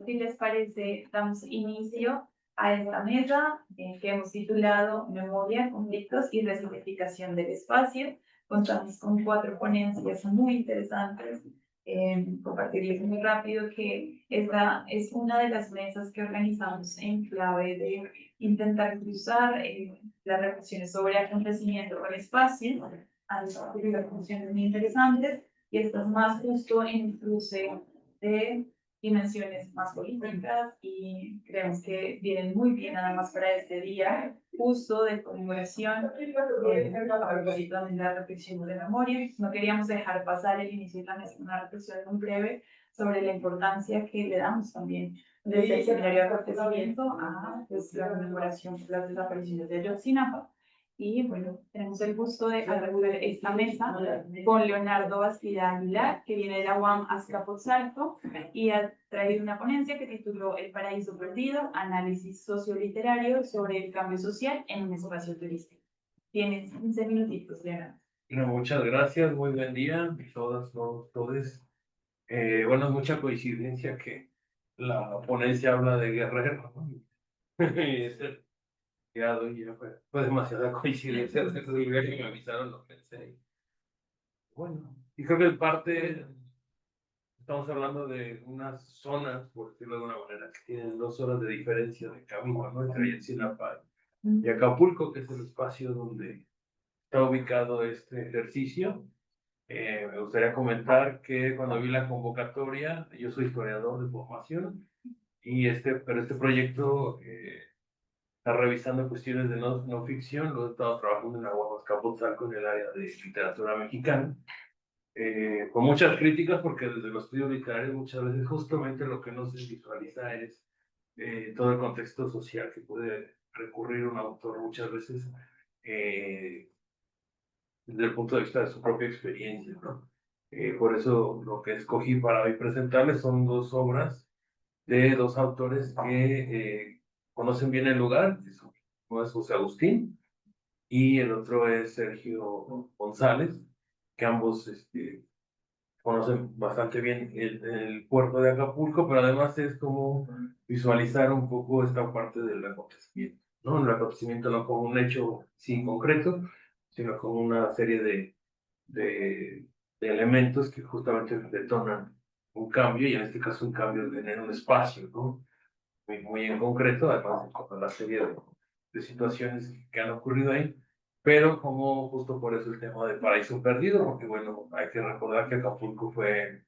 si les parece, damos inicio a esta mesa que hemos titulado Memoria, Conflictos y Resignificación del Espacio. Contamos con 4 ponencias muy interesantes. Compartirles muy rápido que esta es una de las mesas que organizamos en clave de intentar cruzar las reflexiones sobre acontecimiento con espacio. Han desarrollado reflexiones muy interesantes y esto es más justo en el cruce de dimensiones más políticas y creemos que vienen muy bien además para este día justo de conmemoración a propósito de la reflexión de memoria. No queríamos dejar pasar el inicio de la mesa, una reflexión muy breve sobre la importancia que le damos también desde el seminario de acontecimiento a pues, la conmemoración de las desapariciones de Ayotzinapa. Y bueno, tenemos el gusto de abrir esta mesa con Leonardo Bastida Aguilar, que viene de la UAM Azcapotzalco y ha traído una ponencia que tituló El Paraíso Perdido, análisis socioliterario sobre el cambio social en un espacio turístico. Tienes 15 minutitos, Leonardo. Bueno, muchas gracias, muy buen día, todas, todos. Bueno, es mucha coincidencia que la ponencia habla de Guerrero, ¿no? Y ese quedado y ya fue demasiada coincidencia desde el día que me avisaron, lo pensé. Bueno, y creo que en parte estamos hablando de unas zonas, por decirlo de alguna manera, que tienen 2 horas de diferencia de camino, ¿no? Entre Ayotzinapa y Acapulco, que es el espacio donde está ubicado este ejercicio. Me gustaría comentar que cuando vi la convocatoria, yo soy historiador de formación, pero este proyecto está revisando cuestiones de no ficción. Lo he estado trabajando en la UAM Azcapotzalco en el área de literatura mexicana, con muchas críticas porque desde los estudios literarios muchas veces justamente lo que no se visualiza es todo el contexto social que puede recurrir un autor muchas veces desde el punto de vista de su propia experiencia, ¿no? Por eso lo que escogí para hoy presentarles son 2 obras de 2 autores que conocen bien el lugar. Uno es José Agustín y el otro es Sergio González, que ambos conocen bastante bien el puerto de Acapulco, pero además es como visualizar un poco esta parte del acontecimiento, ¿no? El acontecimiento no como un hecho sin concreto, sino como una serie de elementos que justamente detonan un cambio, y en este caso un cambio de tener un espacio, ¿no? Muy en concreto, además con la serie de situaciones que han ocurrido ahí, pero como justo por eso el tema de Paraíso Perdido, porque bueno, hay que recordar que Acapulco fue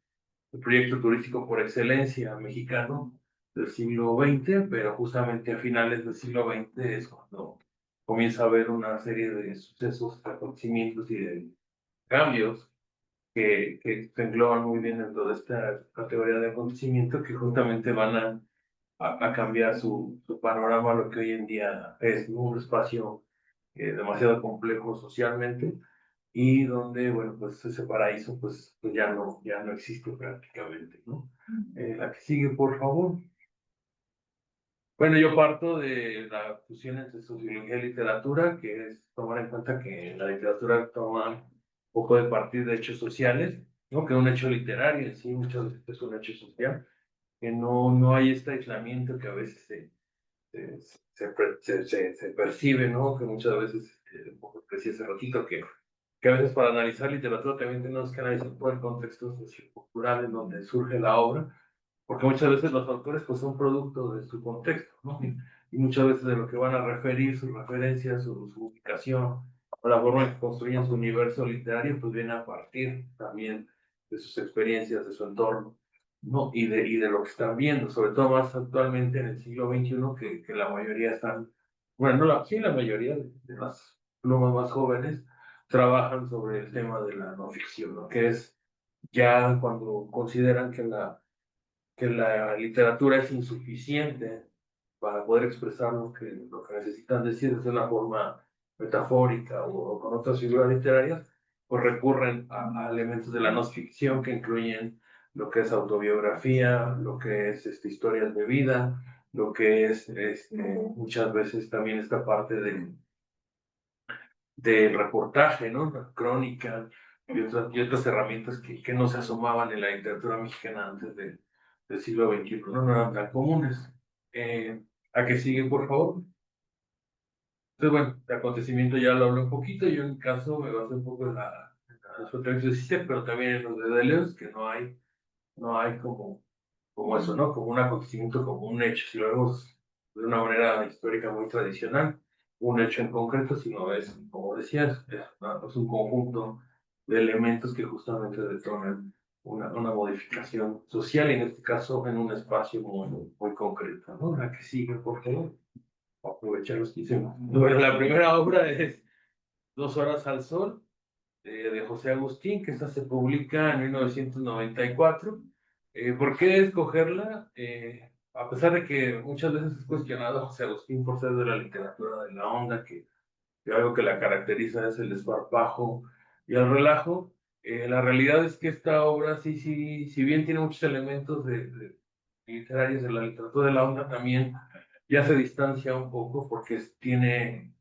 el proyecto turístico por excelencia mexicano del siglo XX, pero justamente a finales del siglo XX es cuando comienza a haber una serie de sucesos, de acontecimientos y de cambios que se engloban muy bien dentro de esta categoría de acontecimientos que justamente van a cambiar su panorama a lo que hoy en día es, ¿no? Un espacio demasiado complejo socialmente y donde, bueno, pues ese paraíso pues ya no existe prácticamente, ¿no? La que sigue, por favor. Bueno, yo parto de la fusión entre sociología y literatura, que es tomar en cuenta que la literatura toma un poco de partir de hechos sociales, ¿no? Que un hecho literario en sí muchas veces es un hecho social, que no hay este aislamiento que a veces se percibe, ¿no? Que muchas veces, un poco decía hace ratito, que a veces para analizar literatura también tenemos que analizar todo el contexto sociocultural en donde surge la obra, porque muchas veces los autores pues son producto de su contexto, ¿no? Y muchas veces de lo que van a referir, sus referencias, su ubicación, o la forma en que construyen su universo literario, pues viene a partir también de sus experiencias, de su entorno, ¿no? Y de lo que están viendo, sobre todo más actualmente en el siglo XXI, que la mayoría están, bueno, no sí, la mayoría de las plumas más jóvenes trabajan sobre el tema de la no ficción, ¿no? Que es ya cuando consideran que la literatura es insuficiente para poder expresar lo que necesitan decir de una forma metafórica o con otras figuras literarias, pues recurren a elementos de la no ficción que incluyen lo que es autobiografía, lo que es historias de vida, lo que es muchas veces también esta parte del reportaje, ¿no? La crónica y otras herramientas que no se asomaban en la literatura mexicana antes de del siglo XXI, no eran tan comunes. ¿A qué sigue, por favor? Entonces, bueno, de acontecimiento ya lo hablé un poquito, yo en mi caso me basé un poco en las fotografías de Cícero, pero también en los de Deleuze, que no hay como eso, ¿no? Como un acontecimiento, como un hecho, si lo vemos de una manera histórica muy tradicional, un hecho en concreto, sino es, como decías, es un conjunto de elementos que justamente detonan una modificación social, y en este caso en un espacio muy concreto, ¿no? La que sigue, por favor, aprovechar los 15 minutos. Bueno, la primera obra es Dos horas al sol, de José Agustín, que esta se publica en 1994. ¿Por qué escogerla? A pesar de que muchas veces es cuestionado a José Agustín por ser de la literatura de la onda, que algo que la caracteriza es el desparpajo y el relajo, la realidad es que esta obra, si bien tiene muchos elementos de literarios de la literatura de la onda, también ya se distancia un poco porque tiene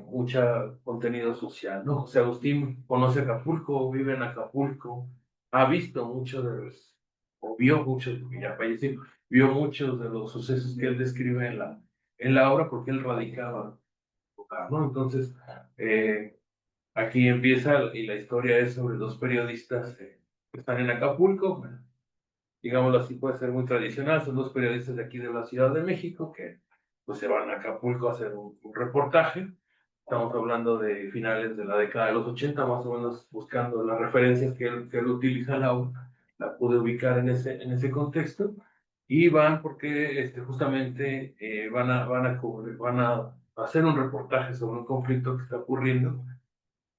mucho contenido social, ¿no? José Agustín conoce Acapulco, vive en Acapulco, ha visto muchos de los, o vio muchos, porque ya falleció, vio muchos de los sucesos que él describe en la obra porque él radicaba, ¿no? Entonces, aquí empieza y la historia es sobre dos periodistas que están en Acapulco. Bueno, digámoslo así, puede ser muy tradicional, son dos periodistas de aquí de la Ciudad de México que pues se van a Acapulco a hacer un reportaje. Estamos hablando de finales de la década de los 80, más o menos buscando las referencias que él utiliza en la obra, la pude ubicar en ese contexto, y van porque justamente van a hacer un reportaje sobre un conflicto que está ocurriendo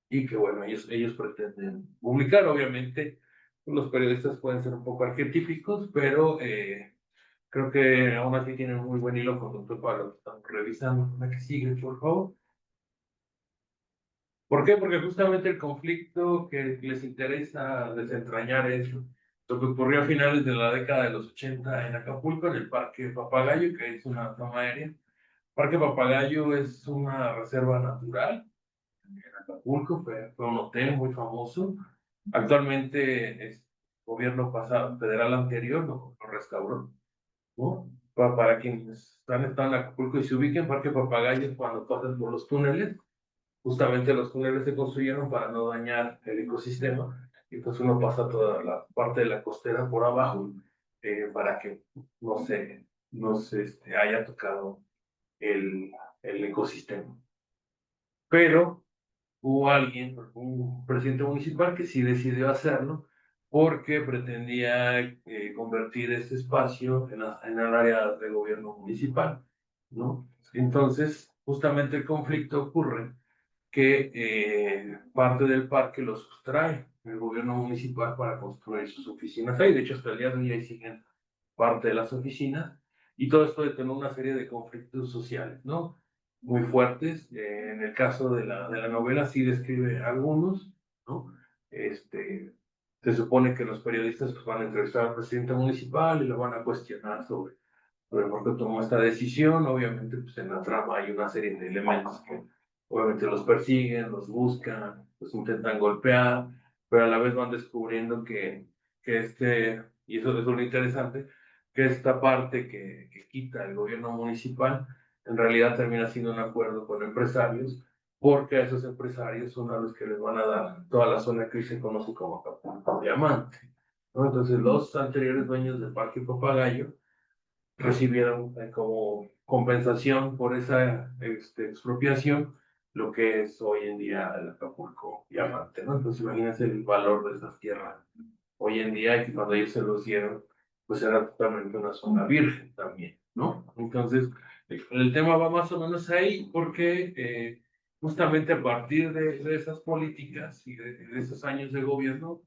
y que bueno, ellos pretenden publicar. Obviamente los periodistas pueden ser un poco arquetípicos, pero creo que aún así tienen muy buen hilo conductor para lo que estamos revisando. La que sigue, por favor. ¿Por qué? Porque justamente el conflicto que les interesa desentrañar es lo que ocurrió a finales de la década de los 80 en Acapulco, en el Parque Papagayo, que es una toma aérea. Parque Papagayo es una reserva natural en Acapulco, fue un hotel muy famoso. Actualmente el gobierno pasado, federal anterior, lo restauró, ¿no? Para quienes están en Acapulco y se ubiquen, Parque Papagayo, cuando pasan por los túneles, justamente los túneles se construyeron para no dañar el ecosistema, y pues uno pasa toda la parte de la costera por abajo, para que no se haya tocado el, el ecosistema. Pero hubo alguien, un presidente municipal, que sí decidió hacerlo porque pretendía convertir este espacio en el área de gobierno municipal, ¿no? Entonces, justamente el conflicto ocurre que parte del parque lo sustrae el gobierno municipal para construir sus oficinas ahí. De hecho, hasta el día de hoy ahí siguen parte de las oficinas, y todo esto detonó una serie de conflictos sociales, ¿no? Muy fuertes. En el caso de la novela sí describe algunos, ¿no? Se supone que los periodistas pues, van a entrevistar al presidente municipal y lo van a cuestionar sobre por qué tomó esta decisión. Obviamente, pues en la trama hay una serie de elementos que obviamente los persiguen, los buscan, los intentan golpear, pero a la vez van descubriendo y eso es lo interesante, que esta parte que quita el gobierno municipal en realidad termina siendo un acuerdo con empresarios, porque a esos empresarios son a los que les van a dar toda la zona que hoy se conoce como Acapulco Diamante, ¿no? Entonces los anteriores dueños del Parque Papagayo recibieron como compensación por esa expropiación lo que es hoy en día el Acapulco Diamante, ¿no? Entonces imagínense el valor de esas tierras hoy en día, y que cuando ellos se los dieron, pues era totalmente una zona virgen también, ¿no? Entonces, el tema va más o menos ahí porque justamente a partir de esas políticas y de esos años de gobierno,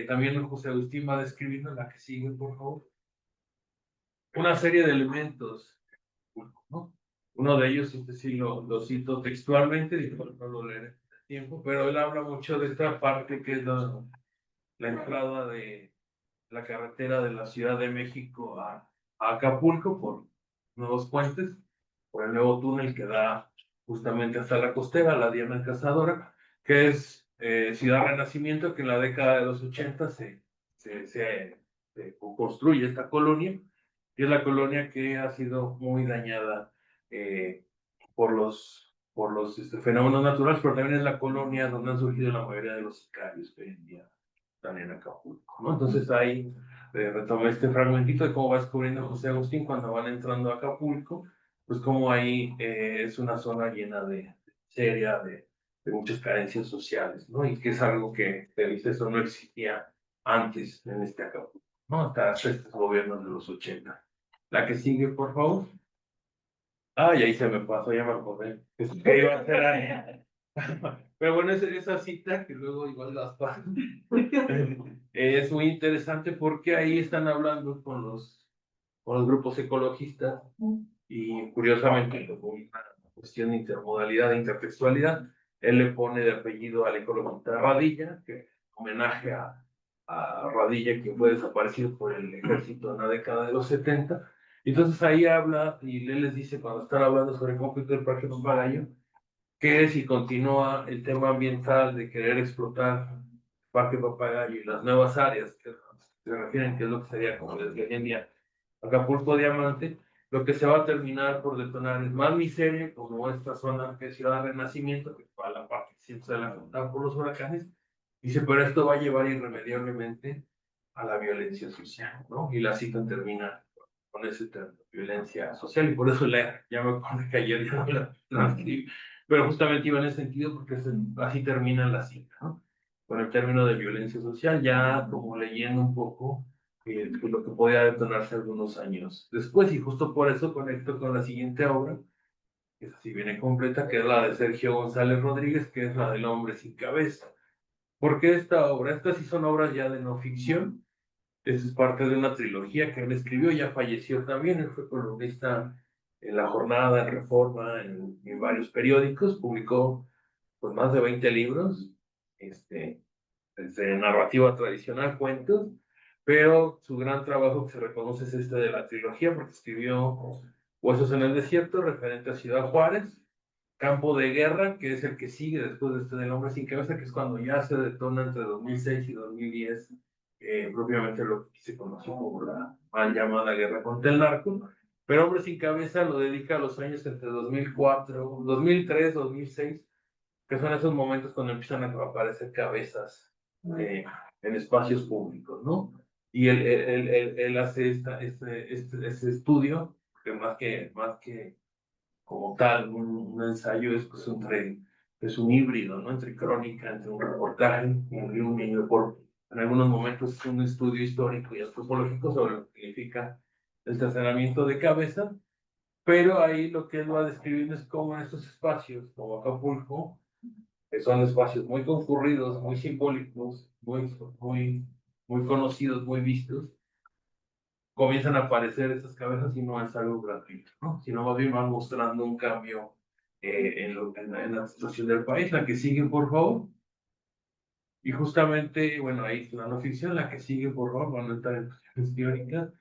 también José Agustín va describiendo, la que sigue, por favor, una serie de elementos, ¿no? Uno de ellos, sí lo cito textualmente, disculpa, no lo leeré en tiempo, pero él habla mucho de esta parte que es la entrada de la carretera de la Ciudad de México a Acapulco por nuevos puentes, por el nuevo túnel que da justamente hasta la costera, la Diana Cazadora, que es Ciudad Renacimiento, que en la década de los 80 se construye esta colonia, y es la colonia que ha sido muy dañada por los fenómenos naturales, pero también es la colonia donde han surgido la mayoría de los sicarios que hoy en día están en Acapulco, ¿no? Entonces ahí retomé este fragmentito de cómo va descubriendo José Agustín cuando van entrando a Acapulco, pues como ahí es una zona llena de miseria, de muchas carencias sociales, ¿no? Y que es algo que, te dice, eso no existía antes en este Acapulco, ¿no? Hasta estos gobiernos de los 80. La que sigue, por favor. Ah, y ahí se me pasó, ya me acordé. Que iba a hacer ahí. Pero bueno, esa cita que luego igual las paso. Es muy interesante porque ahí están hablando con los grupos ecologistas y curiosamente con una cuestión de intermodalidad, de intertextualidad, él le pone de apellido al ecologista Radilla, que homenaje a Radilla, quien fue desaparecido por el ejército en la década de los 70. Entonces ahí habla y él les dice, cuando están hablando sobre el conflicto del Parque Papagayo, que si continúa el tema ambiental de querer explotar Parque Papagayo y las nuevas áreas que se refieren, que es lo que sería como desde hoy en día Acapulco Diamante, lo que se va a terminar por detonar es más miseria, como esta zona que es Ciudad Renacimiento, que fue la parte que siempre se la afectada por los huracanes. Dice, pero esto va a llevar irremediablemente a la violencia social, ¿no? Y la cita termina con ese término, violencia social, y por eso ya me acuerdo que ayer ya no la transcribí, pero justamente iba en ese sentido porque así termina la cita, ¿no? Con el término de violencia social, ya como leyendo un poco pues lo que podía detonarse algunos años después, y justo por eso conecto con la siguiente obra, que es así viene completa, que es la de Sergio González Rodríguez, que es la del hombre sin cabeza. ¿Por qué esta obra? Estas sí son obras ya de no ficción, es parte de una trilogía que él escribió, ya falleció también, él fue columnista en La Jornada, en Reforma, en varios periódicos, publicó pues más de 20 libros, desde narrativa tradicional, cuentos, pero su gran trabajo que se reconoce es este de la trilogía, porque escribió Huesos en el Desierto, referente a Ciudad Juárez, Campo de Guerra, que es el que sigue después de este del Hombre Sin Cabeza, que es cuando ya se detona entre 2006 y 2010, propiamente lo que se conoció como la mal llamada guerra contra el narco. Pero Hombre Sin Cabeza lo dedica a los años entre 2004, 2003, 2006, que son esos momentos cuando empiezan a aparecer cabezas en espacios públicos, ¿no? Y él hace este estudio, que más que como tal, un ensayo es, pues, es un híbrido, ¿no? Entre crónica, entre un reportaje en algunos momentos es un estudio histórico y antropológico sobre lo que significa el estacionamiento de cabeza, pero ahí lo que él va describiendo es cómo en estos espacios, como Acapulco, que son espacios muy concurridos, muy simbólicos, muy conocidos, muy vistos, comienzan a aparecer estas cabezas y no es algo gratuito, ¿no? Sino más bien van mostrando un cambio en la situación del país. La que sigue, por favor. Y justamente, bueno, ahí es la no ficción, la que sigue, por favor, van a entrar en cuestiones teóricas.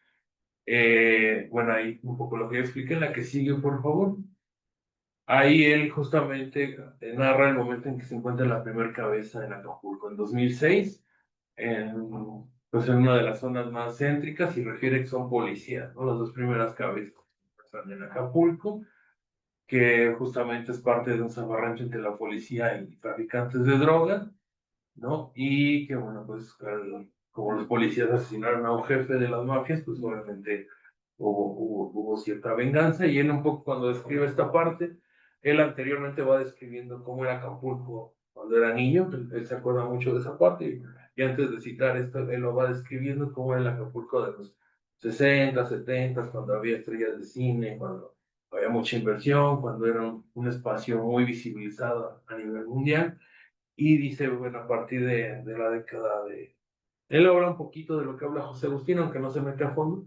Bueno, ahí un poco lo que yo expliqué, la que sigue, por favor. Ahí él justamente narra el momento en que se encuentra la primera cabeza en Acapulco, en 2006, pues en una de las zonas más céntricas, y refiere que son policías, ¿no? Las dos primeras cabezas que están en Acapulco, que justamente es parte de un zafarrancho entre la policía y traficantes de drogas, ¿no? Y que, bueno, pues como los policías asesinaron a un jefe de las mafias, pues obviamente hubo cierta venganza, y él un poco cuando describe esta parte, él anteriormente va describiendo cómo era Acapulco cuando era niño, él se acuerda mucho de esa parte, y antes de citar esto, él lo va describiendo cómo era el Acapulco de los 60, 70, cuando había estrellas de cine, cuando había mucha inversión, cuando era un espacio muy visibilizado a nivel mundial, y dice, bueno, a partir de la década de... Él habla un poquito de lo que habla José Agustín, aunque no se mete a fondo,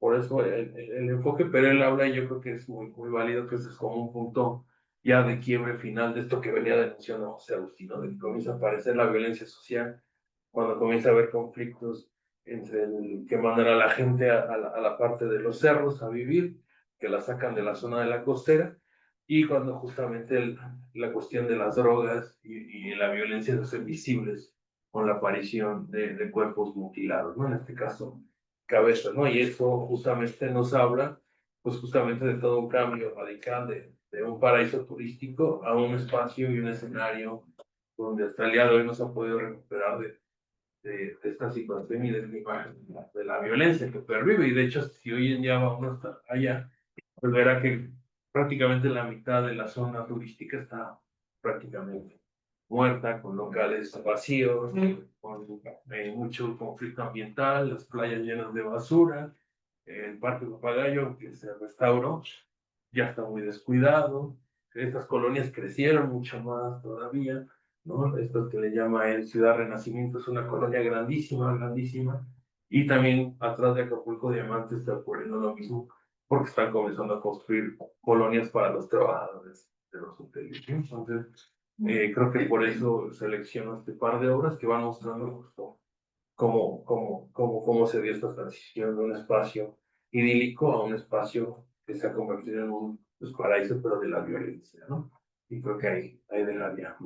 por eso el enfoque, pero él habla y yo creo que es muy válido, que ese es como un punto ya de quiebre final de esto que venía denunciando José Agustín, ¿no? De que comienza a aparecer la violencia social, cuando comienza a haber conflictos entre el que mandan a la gente a la parte de los cerros a vivir, que la sacan de la zona de la costera, y cuando justamente la cuestión de las drogas y la violencia se hacen visibles con la aparición de cuerpos mutilados, ¿no? En este caso, cabeza, ¿no? Y eso justamente nos habla, pues justamente de todo un cambio radical de un paraíso turístico a un espacio y un escenario donde hasta el día de hoy no se ha podido recuperar de esta situación y de la violencia que pervive. Y de hecho, si hoy en día va uno hasta allá, pues verá que prácticamente la mitad de la zona turística está prácticamente muerta, con locales vacíos, con mucho conflicto ambiental, las playas llenas de basura, el Parque Papagayo, que se restauró, ya está muy descuidado, estas colonias crecieron mucho más todavía, ¿no? Esto que le llama el Ciudad Renacimiento es una colonia grandísima, grandísima, y también atrás de Acapulco Diamante está ocurriendo lo mismo, porque están comenzando a construir colonias para los trabajadores de los hoteles, ¿sí? Entonces, creo que por eso selecciono este par de obras que van mostrando justo cómo se dio esta transición de un espacio idílico a un espacio que se ha convertido en un pues, paraíso, pero de la violencia, ¿no? Y creo que ahí dejaría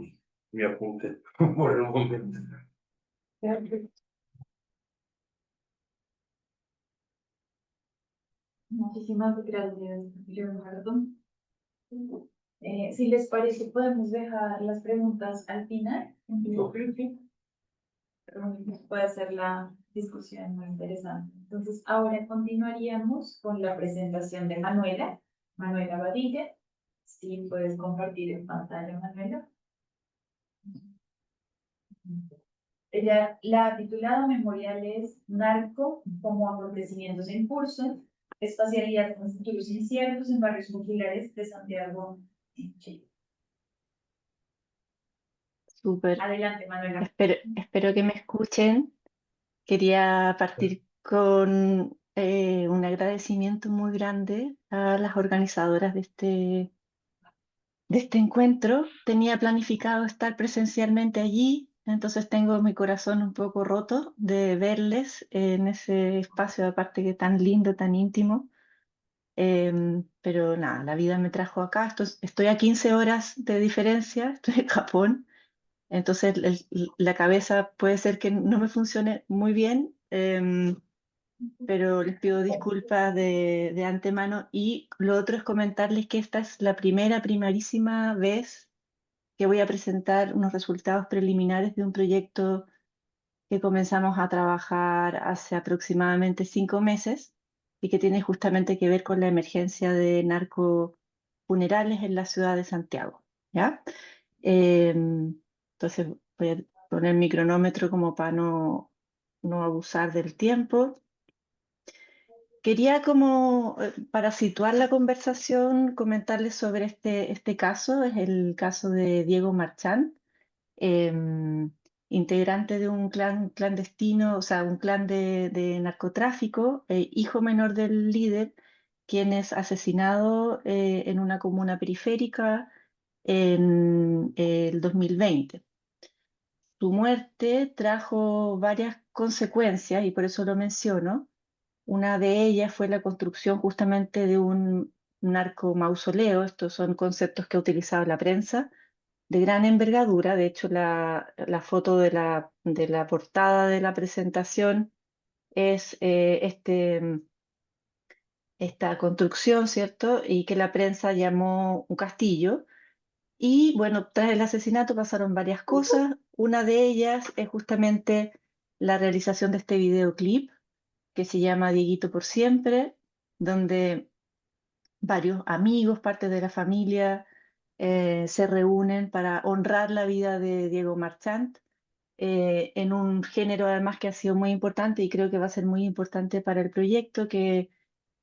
mi apunte por el momento. Muchísimas gracias, Leonardo. Si les parece, podemos dejar las preguntas al final. Puede ser la discusión muy interesante. Entonces, ahora continuaríamos con la presentación de Manuela, Manuela Badilla. Si puedes compartir en pantalla, Manuela. Ella, la titulada memorial es Narco como acontecimientos en curso, espacialidad con futuros inciertos en barrios populares de Santiago de Chile. Súper. Adelante, Manuela. Espero que me escuchen. Quería partir con un agradecimiento muy grande a las organizadoras de este encuentro. Tenía planificado estar presencialmente allí, entonces tengo mi corazón un poco roto de verles en ese espacio, aparte que tan lindo, tan íntimo. Pero nada, la vida me trajo acá. Estoy a 15 horas de diferencia, estoy en Japón. Entonces la cabeza puede ser que no me funcione muy bien, pero les pido disculpas de antemano. Y lo otro es comentarles que esta es la primerísima vez que voy a presentar unos resultados preliminares de un proyecto que comenzamos a trabajar hace aproximadamente 5 meses y que tiene justamente que ver con la emergencia de narcofunerales en la ciudad de Santiago, ¿ya? Entonces voy a poner mi cronómetro como para no abusar del tiempo. Quería como, para situar la conversación, comentarles sobre este caso. Es el caso de Diego Marchán, em, integrante de un clan clandestino, o sea, un clan de narcotráfico, hijo menor del líder, quien es asesinado en una comuna periférica en el 2020. Su muerte trajo varias consecuencias y por eso lo menciono. Una de ellas fue la construcción justamente de un narcomausoleo. Estos son conceptos que ha utilizado la prensa de gran envergadura. De hecho, la foto de la portada de la presentación es esta construcción, ¿cierto? Y que la prensa llamó un castillo. Y bueno, tras el asesinato pasaron varias cosas. Una de ellas es justamente la realización de este videoclip que se llama Dieguito por siempre, donde varios amigos, parte de la familia, se reúnen para honrar la vida de Diego Marchant, en un género además que ha sido muy importante y creo que va a ser muy importante para el proyecto, que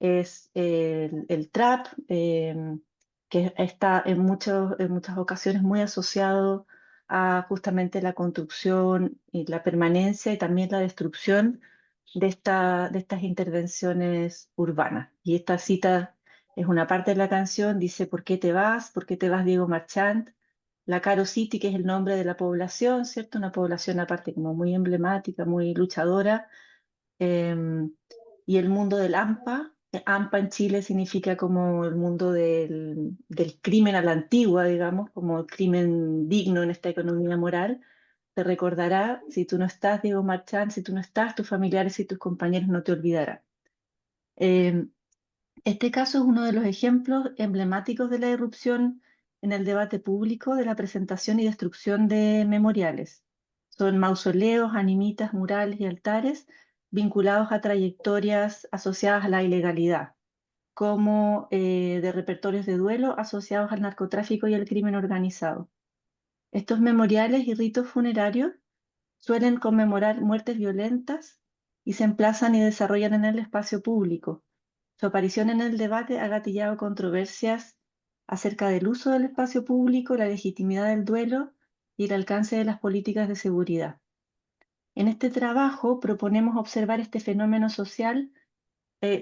es el trap, que está en muchas ocasiones muy asociado a justamente la construcción y la permanencia y también la destrucción de estas intervenciones urbanas. Y esta cita es una parte de la canción, dice: ¿por qué te vas? ¿Por qué te vas, Diego Marchant? La Caro City, que es el nombre de la población, ¿cierto? Una población aparte como muy emblemática, muy luchadora. em, y el mundo del AMPA. AMPA en Chile significa como el mundo del crimen a la antigua, digamos, como el crimen digno en esta economía moral. te recordará, si tú no estás, Diego Marchán, si tú no estás, tus familiares y tus compañeros no te olvidarán. Este caso es uno de los ejemplos emblemáticos de la irrupción en el debate público de la presentación y destrucción de memoriales. Son mausoleos, animitas, murales y altares vinculados a trayectorias asociadas a la ilegalidad, como de repertorios de duelo asociados al narcotráfico y al crimen organizado. Estos memoriales y ritos funerarios suelen conmemorar muertes violentas y se emplazan y desarrollan en el espacio público. Su aparición en el debate ha gatillado controversias acerca del uso del espacio público, la legitimidad del duelo y el alcance de las políticas de seguridad. En este trabajo proponemos observar este fenómeno social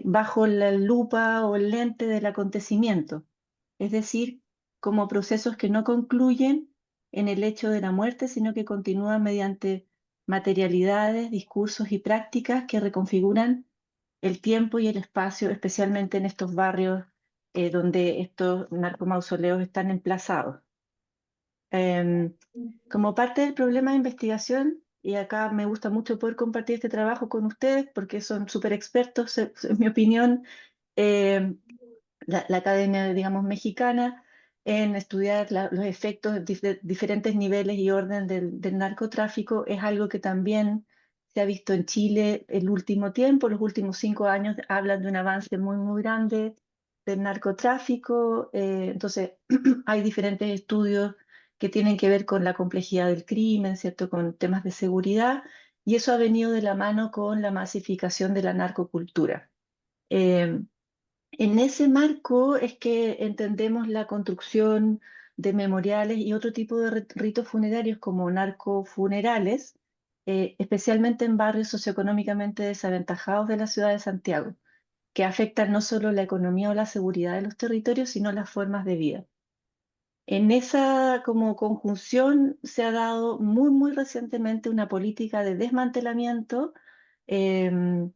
bajo la lupa o el lente del acontecimiento, es decir, como procesos que no concluyen en el hecho de la muerte, sino que continúan mediante materialidades, discursos y prácticas que reconfiguran el tiempo y el espacio, especialmente en estos barrios donde estos narcomausoleos están emplazados. Em, Como parte del problema de investigación, y acá me gusta mucho poder compartir este trabajo con ustedes porque son súper expertos, en mi opinión, la Academia, digamos, mexicana, en estudiar los efectos de diferentes niveles y orden del narcotráfico, es algo que también se ha visto en Chile el último tiempo. Los últimos 5 años hablan de un avance muy, muy grande del narcotráfico. Entonces, hay diferentes estudios que tienen que ver con la complejidad del crimen, ¿cierto? Con temas de seguridad, y eso ha venido de la mano con la masificación de la narcocultura. Eh, en ese marco es que entendemos la construcción de memoriales y otro tipo de ritos funerarios como narcofunerales, especialmente en barrios socioeconómicamente desaventajados de la ciudad de Santiago, que afectan no solo la economía o la seguridad de los territorios, sino las formas de vida. En esa como conjunción se ha dado muy, muy recientemente una política de desmantelamiento em,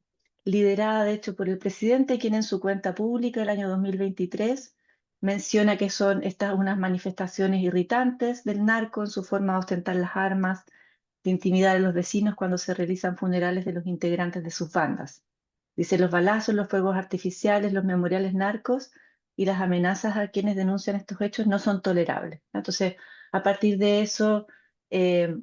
liderada de hecho por el presidente, quien en su cuenta pública el año 2023 menciona que son estas unas manifestaciones irritantes del narco en su forma de ostentar las armas, de intimidar a los vecinos cuando se realizan funerales de los integrantes de sus bandas. Dice, los balazos, los fuegos artificiales, los memoriales narcos y las amenazas a quienes denuncian estos hechos no son tolerables. Entonces, a partir de eso, eh,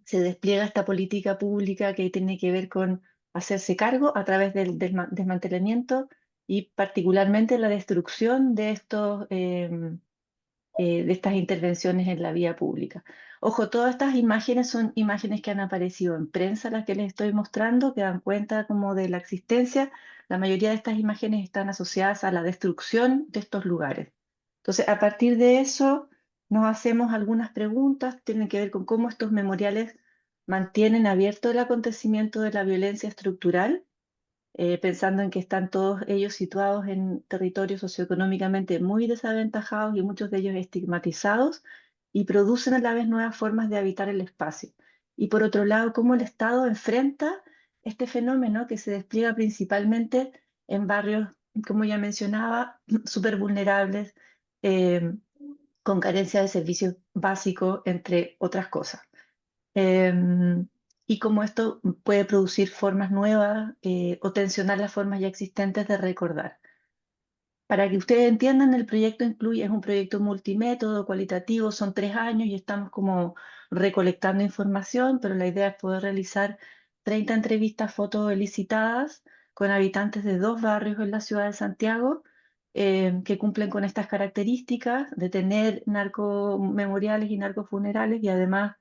se despliega esta política pública que tiene que ver con hacerse cargo a través del desmantelamiento y particularmente la destrucción de de estas intervenciones en la vía pública. Ojo, todas estas imágenes son imágenes que han aparecido en prensa, las que les estoy mostrando, que dan cuenta como de la existencia. La mayoría de estas imágenes están asociadas a la destrucción de estos lugares. Entonces, a partir de eso, nos hacemos algunas preguntas, tienen que ver con cómo estos memoriales mantienen abierto el acontecimiento de la violencia estructural, pensando en que están todos ellos situados en territorios socioeconómicamente muy desaventajados y muchos de ellos estigmatizados, y producen a la vez nuevas formas de habitar el espacio. Y por otro lado, cómo el Estado enfrenta este fenómeno que se despliega principalmente en barrios, como ya mencionaba, súper vulnerables, eh, con carencia de servicios básicos, entre otras cosas. Em, y cómo esto puede producir formas nuevas o tensionar las formas ya existentes de recordar. Para que ustedes entiendan, el proyecto es un proyecto multimétodo, cualitativo, son 3 años y estamos como recolectando información, pero la idea es poder realizar 30 entrevistas fotoelicitadas con habitantes de 2 barrios en la ciudad de Santiago que cumplen con estas características de tener narcomemoriales y narcofunerales y además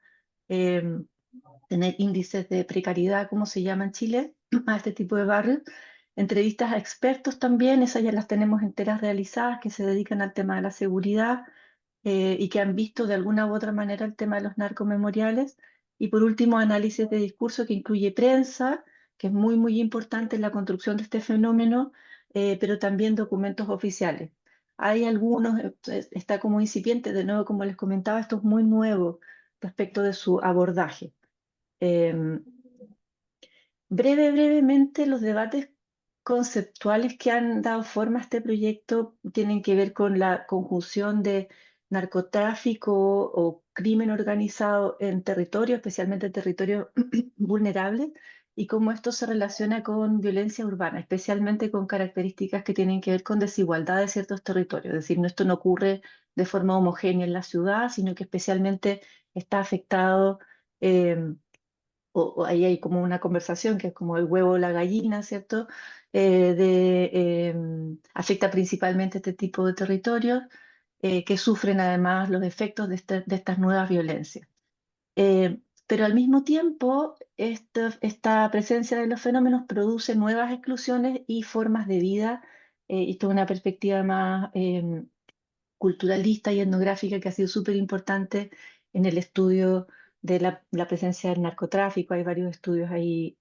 em, tener índices de precariedad, como se llama en Chile, a este tipo de barrios. Entrevistas a expertos también, esas ya las tenemos enteras realizadas, que se dedican al tema de la seguridad y que han visto de alguna u otra manera el tema de los narcomemoriales. Y por último, análisis de discurso que incluye prensa, que es muy, muy importante en la construcción de este fenómeno, pero también documentos oficiales. Hay algunos, está como incipiente, de nuevo, como les comentaba, esto es muy nuevo respecto de su abordaje. Em, brevemente, los debates conceptuales que han dado forma a este proyecto tienen que ver con la conjunción de narcotráfico o crimen organizado en territorio, especialmente territorios vulnerables, y cómo esto se relaciona con violencia urbana, especialmente con características que tienen que ver con desigualdad de ciertos territorios. Es decir, esto no ocurre de forma homogénea en la ciudad, sino que especialmente está afectado, eh, o ahí hay como una conversación que es como el huevo o la gallina, ¿cierto? Afecta principalmente este tipo de territorios que sufren además los efectos de estas nuevas violencias. Pero al mismo tiempo, esta presencia de los fenómenos produce nuevas exclusiones y formas de vida, y esto es una perspectiva más culturalista y etnográfica que ha sido súper importante en el estudio de la presencia del narcotráfico. Hay varios estudios ahí,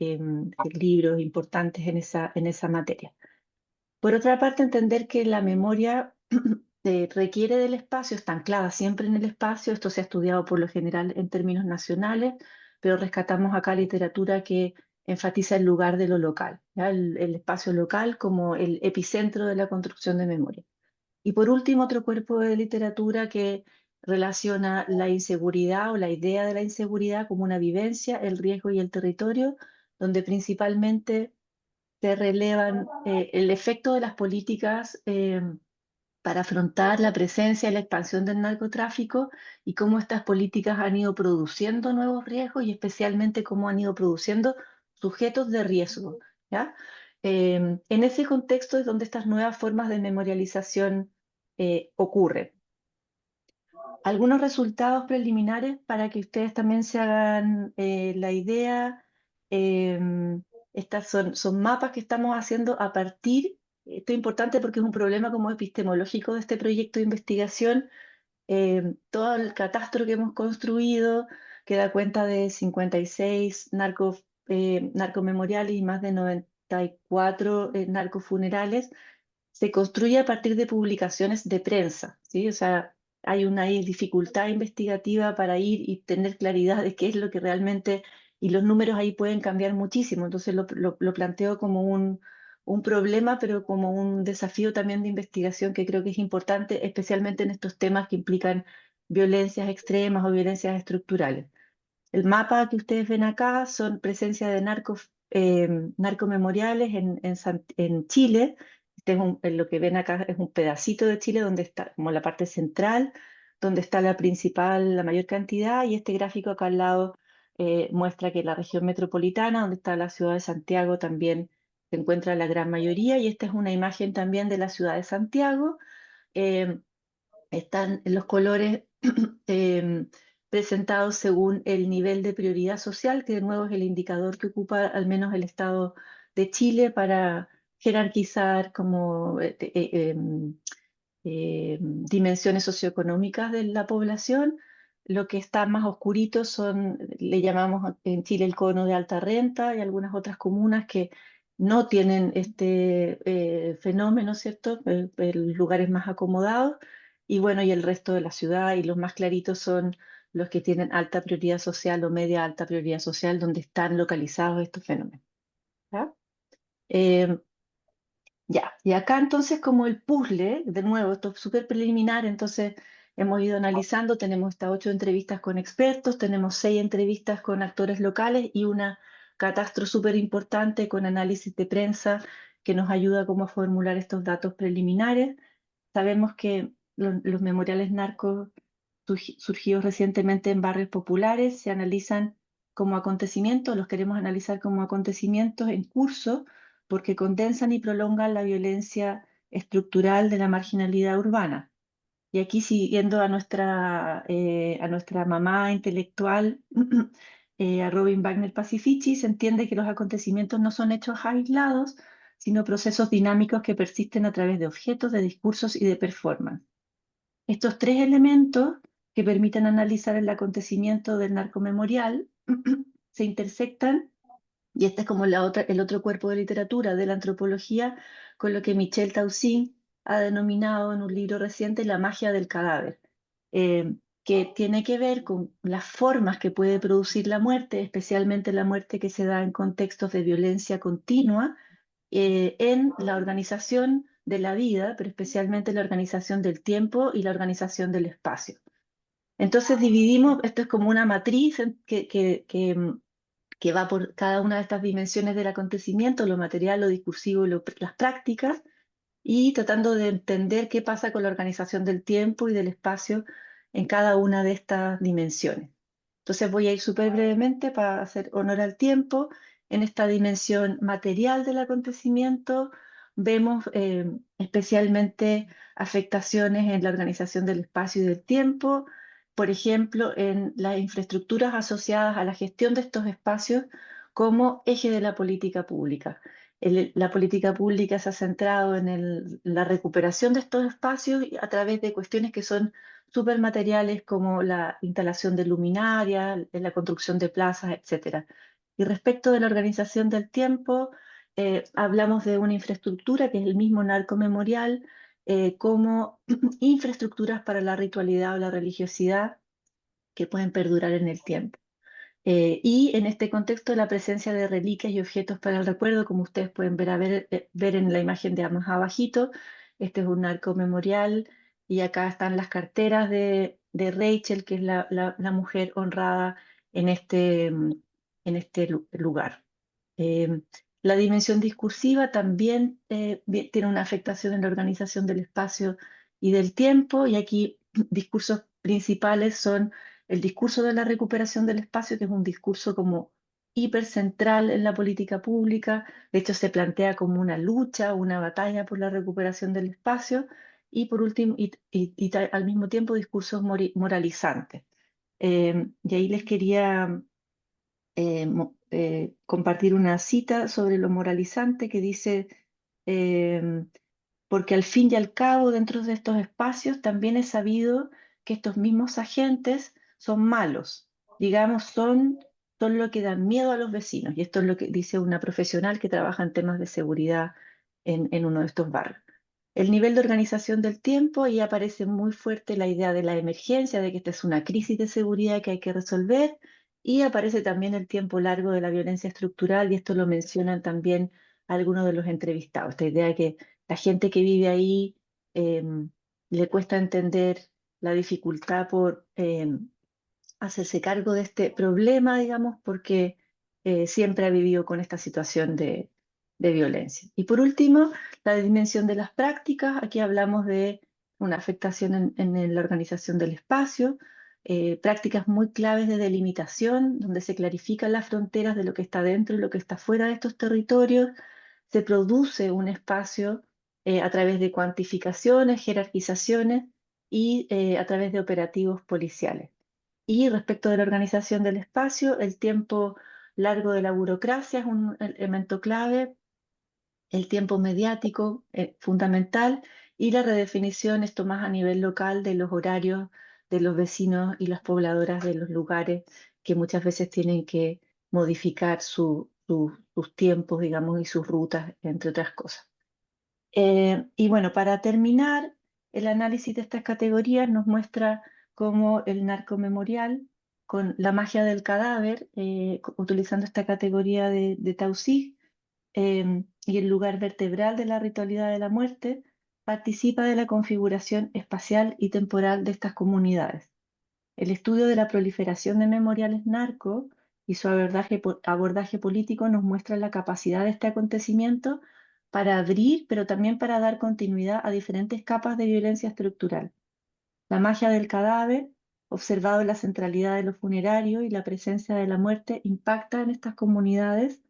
libros importantes en esa materia. Por otra parte, entender que la memoria requiere del espacio, está anclada siempre en el espacio. Esto se ha estudiado por lo general en términos nacionales, pero rescatamos acá literatura que enfatiza el lugar de lo local, ¿ya? El espacio local como el epicentro de la construcción de memoria. Y por último, otro cuerpo de literatura que relaciona la inseguridad o la idea de la inseguridad como una vivencia, el riesgo y el territorio, donde principalmente se relevan el efecto de las políticas para afrontar la presencia y la expansión del narcotráfico, y cómo estas políticas han ido produciendo nuevos riesgos y especialmente cómo han ido produciendo sujetos de riesgo, ¿ya? En ese contexto es donde estas nuevas formas de memorialización ocurren. Algunos resultados preliminares para que ustedes también se hagan la idea. em, Estas son mapas que estamos haciendo a partir, esto es importante porque es un problema como epistemológico de este proyecto de investigación. Todo el catastro que hemos construido, que da cuenta de 56 narcomemoriales y más de 94 narcofunerales, se construye a partir de publicaciones de prensa, ¿sí? O sea, hay una ahí dificultad investigativa para ir y tener claridad de qué es lo que realmente, y los números ahí pueden cambiar muchísimo. Entonces lo planteo como un problema, pero como un desafío también de investigación que creo que es importante, especialmente en estos temas que implican violencias extremas o violencias estructurales. El mapa que ustedes ven acá son presencia de narcomemoriales en Chile. Lo que ven acá es un pedacito de Chile donde está como la parte central, donde está la mayor cantidad, y este gráfico acá al lado muestra que la región metropolitana, donde está la ciudad de Santiago, también se encuentra la gran mayoría, y esta es una imagen también de la ciudad de Santiago. Eh, Están los colores em, presentados según el nivel de prioridad social, que de nuevo es el indicador que ocupa al menos el Estado de Chile para jerarquizar como dimensiones socioeconómicas de la población. Lo que está más oscurito le llamamos en Chile el cono de alta renta, y algunas otras comunas que no tienen este fenómeno, ¿cierto? Lugares más acomodados. Y bueno, y el resto de la ciudad, y los más claritos son los que tienen alta prioridad social o media alta prioridad social, donde están localizados estos fenómenos. ¿Ya? Eh, ya, y acá entonces como el puzzle, de nuevo, esto es súper preliminar, entonces hemos ido analizando, tenemos estas 8 entrevistas con expertos, tenemos 6 entrevistas con actores locales y una catastro súper importante con análisis de prensa que nos ayuda como a formular estos datos preliminares. Sabemos que los memoriales narcos surgidos recientemente en barrios populares se analizan como acontecimientos, los queremos analizar como acontecimientos en curso, porque condensan y prolongan la violencia estructural de la marginalidad urbana. Y aquí, siguiendo a nuestra mamá intelectual, a Robin Wagner Pacifici, se entiende que los acontecimientos no son hechos aislados, sino procesos dinámicos que persisten a través de objetos, de discursos y de performance. Estos 3 elementos que permiten analizar el acontecimiento del narcomemorial se intersectan, y este es como el otro cuerpo de literatura de la antropología, con lo que Michel Taussig ha denominado en un libro reciente la magia del cadáver, que tiene que ver con las formas que puede producir la muerte, especialmente la muerte que se da en contextos de violencia continua, en la organización de la vida, pero especialmente la organización del tiempo y la organización del espacio. Entonces dividimos, esto es como una matriz que va por cada una de estas dimensiones del acontecimiento, lo material, lo discursivo y las prácticas, y tratando de entender qué pasa con la organización del tiempo y del espacio en cada una de estas dimensiones. Entonces voy a ir súper brevemente para hacer honor al tiempo. En esta dimensión material del acontecimiento vemos especialmente afectaciones en la organización del espacio y del tiempo, por ejemplo, en las infraestructuras asociadas a la gestión de estos espacios como eje de la política pública. La política pública se ha centrado en la recuperación de estos espacios a través de cuestiones que son supermateriales como la instalación de luminarias, la construcción de plazas, etc. Y respecto de la organización del tiempo, hablamos de una infraestructura que es el mismo narcomemorial, como infraestructuras para la ritualidad o la religiosidad que pueden perdurar en el tiempo. Y en este contexto, la presencia de reliquias y objetos para el recuerdo, como ustedes pueden ver en la imagen de más abajito, este es un arco memorial y acá están las carteras de Rachel, que es la mujer honrada en este lugar. Eh, la dimensión discursiva también tiene una afectación en la organización del espacio y del tiempo, y aquí discursos principales son el discurso de la recuperación del espacio, que es un discurso como hipercentral en la política pública, de hecho se plantea como una lucha, una batalla por la recuperación del espacio, y por último, al mismo tiempo discursos moralizantes. Y ahí les quería compartir una cita sobre lo moralizante que dice, eh, porque al fin y al cabo dentro de estos espacios también es sabido que estos mismos agentes son malos, digamos, son lo que dan miedo a los vecinos, y esto es lo que dice una profesional que trabaja en temas de seguridad en uno de estos barrios. El nivel de organización del tiempo, y aparece muy fuerte la idea de la emergencia, de que esta es una crisis de seguridad que hay que resolver, y aparece también el tiempo largo de la violencia estructural, y esto lo mencionan también algunos de los entrevistados, esta idea de que la gente que vive ahí le cuesta entender la dificultad por hacerse cargo de este problema, digamos, porque siempre ha vivido con esta situación de violencia. Y por último, la dimensión de las prácticas. Aquí hablamos de una afectación en la organización del espacio, prácticas muy claves de delimitación, donde se clarifican las fronteras de lo que está dentro y lo que está fuera de estos territorios. Se produce un espacio a través de cuantificaciones, jerarquizaciones y a través de operativos policiales. Y respecto de la organización del espacio, el tiempo largo de la burocracia es un elemento clave, el tiempo mediático fundamental, y la redefinición, esto más a nivel local, de los horarios de los vecinos y las pobladoras de los lugares, que muchas veces tienen que modificar sus tiempos, digamos, y sus rutas, entre otras cosas. Y bueno, para terminar, el análisis de estas categorías nos muestra cómo el narcomemorial, con la magia del cadáver, utilizando esta categoría de Taussig, y el lugar vertebral de la ritualidad de la muerte, participa de la configuración espacial y temporal de estas comunidades. El estudio de la proliferación de memoriales narco y su abordaje político nos muestra la capacidad de este acontecimiento para abrir, pero también para dar continuidad a diferentes capas de violencia estructural. La magia del cadáver, observado en la centralidad de lo funerario y la presencia de la muerte, impacta en estas comunidades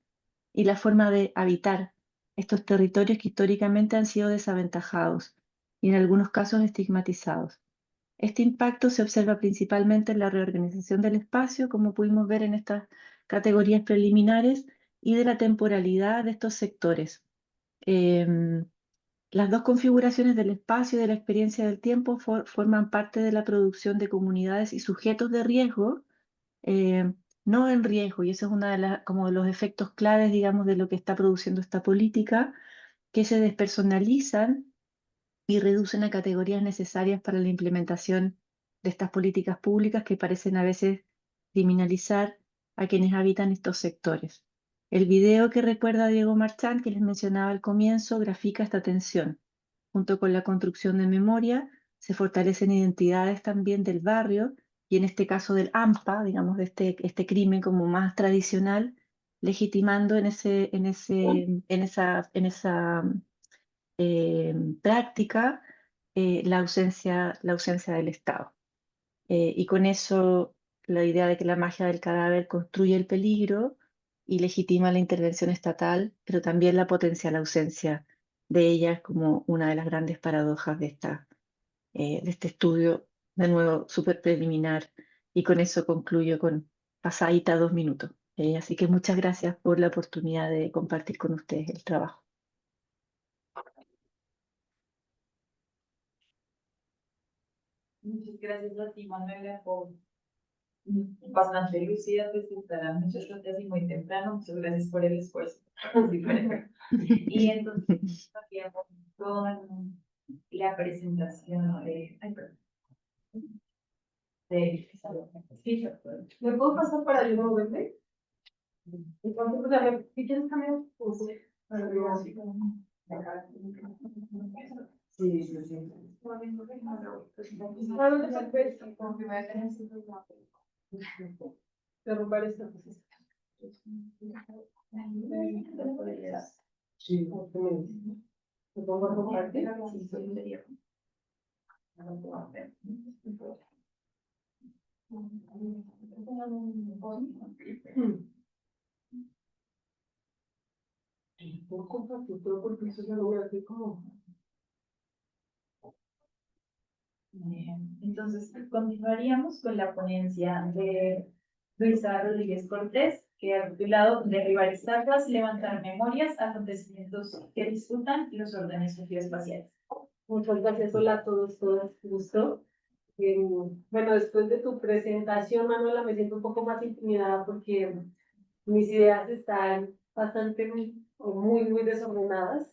y la forma de habitar estos territorios que históricamente han sido desaventajados y en algunos casos estigmatizados. Este impacto se observa principalmente en la reorganización del espacio, como pudimos ver en estas categorías preliminares, y de la temporalidad de estos sectores. Em, las dos configuraciones del espacio y de la experiencia del tiempo forman parte de la producción de comunidades y sujetos de riesgo, no en riesgo, y eso es una como de los efectos claves, digamos, de lo que está produciendo esta política, que se despersonalizan y reducen a categorías necesarias para la implementación de estas políticas públicas, que parecen a veces criminalizar a quienes habitan estos sectores. El video que recuerda a Diego Marchán, que les mencionaba al comienzo, grafica esta tensión. Junto con la construcción de memoria, se fortalecen identidades también del barrio y en este caso del AMPA, digamos, de este crimen como más tradicional, legitimando en esa práctica la ausencia del Estado. Y con eso la idea de que la magia del cadáver construye el peligro y legitima la intervención estatal, pero también la potencial ausencia de ella es como una de las grandes paradojas de este estudio, de nuevo, súper preliminar, y con eso concluyo con pasadita 2 minutos. Así que muchas gracias por la oportunidad de compartir con ustedes el trabajo. Muchas gracias a ti, Manuela, por bastante lucida presentar muchas notas y muy temprano. Muchas gracias por el esfuerzo. Y entonces, habíamos con la presentación de... Ay, perdón. Sí, ¿Me puedo pasar para yo no verme? Entonces, o sea, si quieres cambiar, pues para arriba, así. Sí, sí, sí. Ah, no te preocupes, como que me voy a tener derrumbar esta posición. Sí, porque me pongo a compartir. Por compartir todo porque eso ya lo voy a hacer como. Entonces, continuaríamos con la ponencia de Luisa Rodríguez Cortés, que ha titulado Derribar estatuas, levantar memorias, acontecimientos que disputan los órdenes socioespaciales. Muchas gracias, hola a todos, todas, gusto. Bueno, después de tu presentación, Manuela, me siento un poco más intimidada porque mis ideas están bastante muy desordenadas.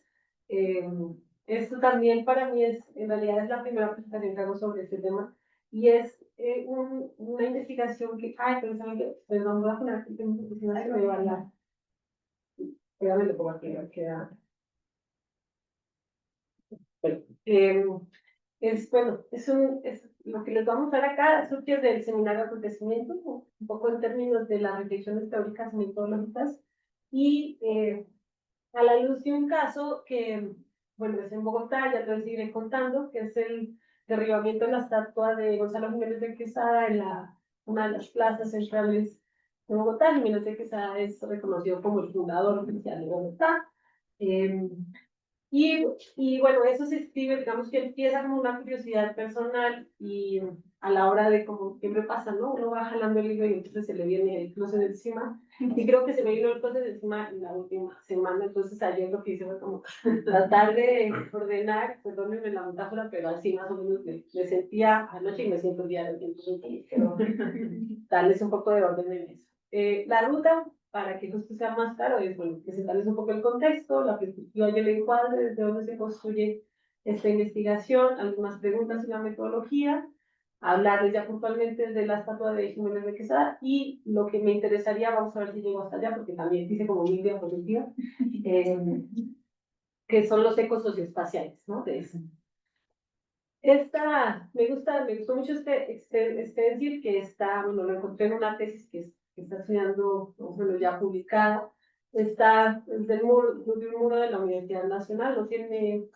Esto también para mí en realidad es la primera presentación que hago sobre este tema y es una investigación que, pero saben que, perdón, voy a poner aquí, porque si no se me va la, espérame, lo pongo aquí, queda. Bueno, es lo que les vamos a dar acá, surge del seminario de acontecimientos, un poco en términos de las reflexiones teóricas y metodológicas, y a la luz de un caso que, bueno, es en Bogotá, ya te lo seguiré contando, que es el derribamiento de la estatua de Gonzalo Jiménez de Quesada en una de las plazas centrales de Bogotá. Jiménez de Quesada es reconocido como el fundador oficial de Bogotá. Y bueno, eso se escribe, digamos que empieza como una curiosidad personal y a la hora de, como siempre pasa, ¿no? Uno va jalando el hilo y entonces se le viene el closet encima. Y creo que se me vino el closet encima en la última semana, entonces ayer lo que hice fue como tratar de ordenar, perdónenme la metáfora, pero así más o menos me sentía anoche y me siento el día de hoy, entonces quiero darles un poco de orden en eso. La ruta, para que justo sea más claro, es bueno, presentarles un poco el contexto, la perspectiva y el encuadre, desde dónde se construye esta investigación, algunas preguntas en la metodología, hablarles ya puntualmente de la estatua de Jiménez de Quesada y lo que me interesaría, vamos a ver si llego hasta allá, porque también hice como 1000 diapositivas, que son los ecos socioespaciales, ¿no? De eso. Me gustó mucho decir que está, bueno, lo encontré en una tesis que está estudiando, bueno, ya publicada, está del muro de la Universidad Nacional, no tiene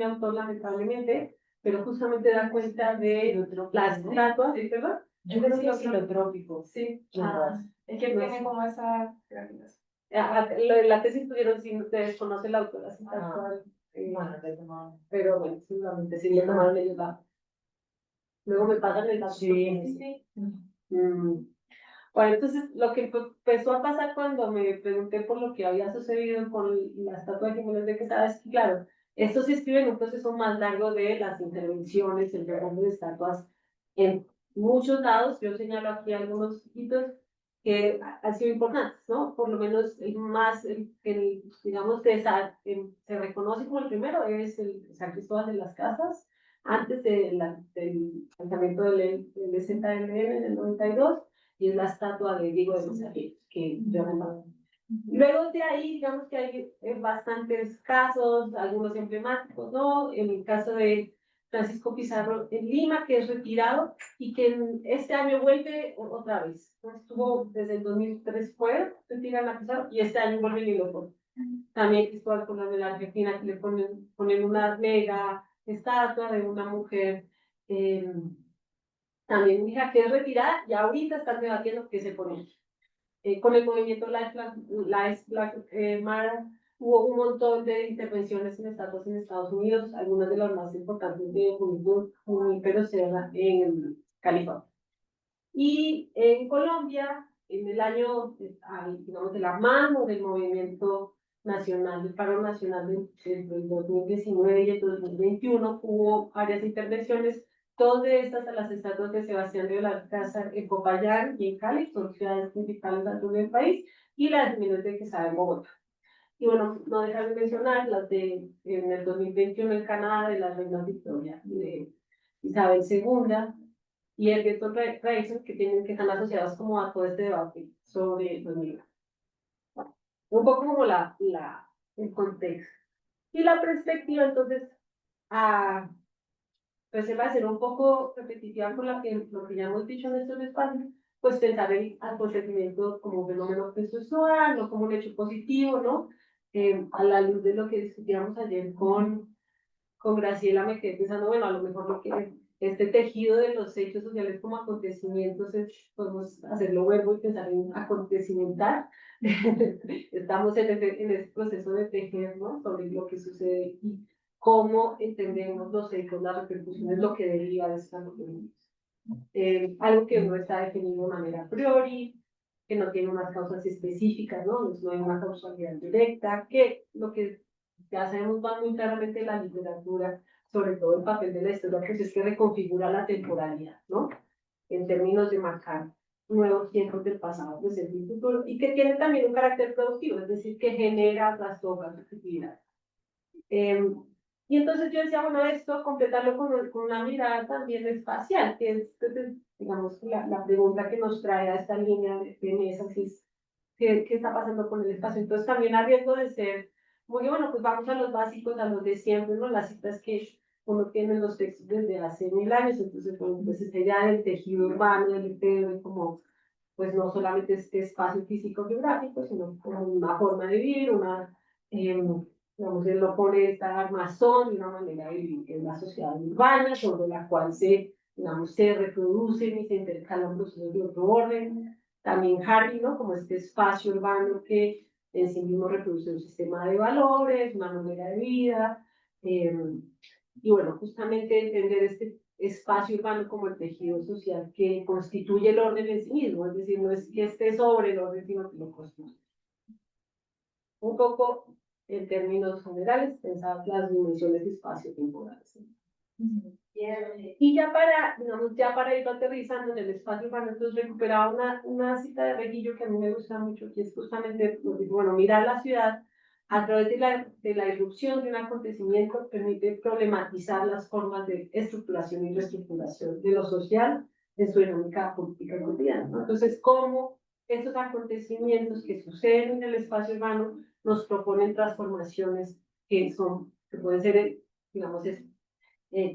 autor lamentablemente, pero justamente da cuenta de las estatuas, ¿sí, perdón? Yo creo que es filotrópico. Sí. Es que tiene como esa gráficas. La tesis tuvieron, si ustedes conocen la autora, así tal cual. Pero bueno, seguramente sí le tomaron ellos la. Luego me pagan el dato. Sí. Bueno, entonces lo que empezó a pasar cuando me pregunté por lo que había sucedido con la estatua de Jiménez de Quesada es que, claro, esto se escribe en un proceso más largo de las intervenciones, el derrumbe de estatuas en muchos lados. Yo señalo aquí algunos hitos que han sido importantes, ¿no? Por lo menos digamos, se reconoce como el primero, es el San Cristóbal de las Casas, antes del lanzamiento del ZLN en el 92, y es la estatua de Diego de Rosario, que yo me. Luego de ahí, digamos que hay bastantes casos, algunos emblemáticos, ¿no? En el caso de Francisco Pizarro en Lima, que es retirado y que este año vuelve otra vez. Estuvo desde el 2003 fue retirado a Pizarro y este año vuelve y lo pone. También Cristóbal Colón de la Argentina, que le ponen una mega estatua de una mujer, también hija que es retirada y ahorita están debatiendo qué se pone. Con el movimiento Lives Black Matter hubo un montón de intervenciones en estatuas en Estados Unidos, algunas de las más importantes de Junípero Serra en California. Y en Colombia, en el año, digamos, de la mano del movimiento nacional, del paro nacional del 2019 y el 2021, hubo varias intervenciones, dos de estas a las estatuas de Sebastián de Belalcázar en Popayán y en Cali, son ciudades principales al sur del país, y la de Jiménez de Quesada en Bogotá. Y bueno, no dejar de mencionar las de en el 2021 en Canadá de la reina Victoria y de Isabel II y el Ghetto Racer, que están asociados como a todo este debate sobre los migrantes. Bueno, un poco como el contexto. Y la perspectiva, entonces, pues se va a ser un poco repetitiva con lo que ya hemos dicho en estos espacios, pues pensar el acontecimiento como un fenómeno procesual, no como un hecho positivo, ¿no? A la luz de lo que discutíamos ayer con Graciela, me quedé pensando, bueno, a lo mejor lo que este tejido de los hechos sociales como acontecimientos, podemos hacerlo verbo y pensar en acontecimental. Estamos en ese proceso de tejer, ¿no? Sobre lo que sucede y cómo entendemos los hechos, las repercusiones, lo que deriva de estos acontecimientos. Algo que no está definido de manera a priori, que no tiene unas causas específicas, ¿no? No hay una causalidad directa, que lo que ya sabemos va muy claramente en la literatura, sobre todo el papel de la historia, pues es que reconfigura la temporalidad, ¿no? En términos de marcar nuevos tiempos del pasado, presente y futuro, y que tiene también un carácter productivo, es decir, que genera trastornos de actividad. Y entonces yo decía, bueno, esto, completarlo con una mirada también espacial, que es, digamos, la pregunta que nos trae a esta línea de mesas es, ¿qué está pasando con el espacio? Entonces también a riesgo de ser, muy bueno, pues vamos a los básicos, a los de siempre, ¿no? Las citas que uno tiene en los textos desde hace 1000 años, entonces, bueno, pues esta idea del tejido urbano, del interior, como, pues no solamente este espacio físico-geográfico, sino como una forma de vivir, digamos, él lo pone esta armazón de una manera de vivir, que es la sociedad urbana, sobre la cual digamos, se reproducen y se intercalan procesos de otro orden. También Hardy, ¿no? Como este espacio urbano que en sí mismo reproduce un sistema de valores, una manera de vida. Y bueno, justamente entender este espacio urbano como el tejido social que constituye el orden en sí mismo, es decir, no es que esté sobre el orden, sino que lo constituye. Un poco en términos generales, pensar las dimensiones espacio-temporales. Y ya digamos, para ir aterrizando en el espacio urbano, entonces recuperaba una cita de Regillo que a mí me gusta mucho, que es justamente, bueno, mirar la ciudad a través de la irrupción de un acontecimiento permite problematizar las formas de estructuración y reestructuración de lo social en su dinámica política cotidiana, ¿no? Entonces, cómo estos acontecimientos que suceden en el espacio urbano nos proponen transformaciones que pueden ser, digamos,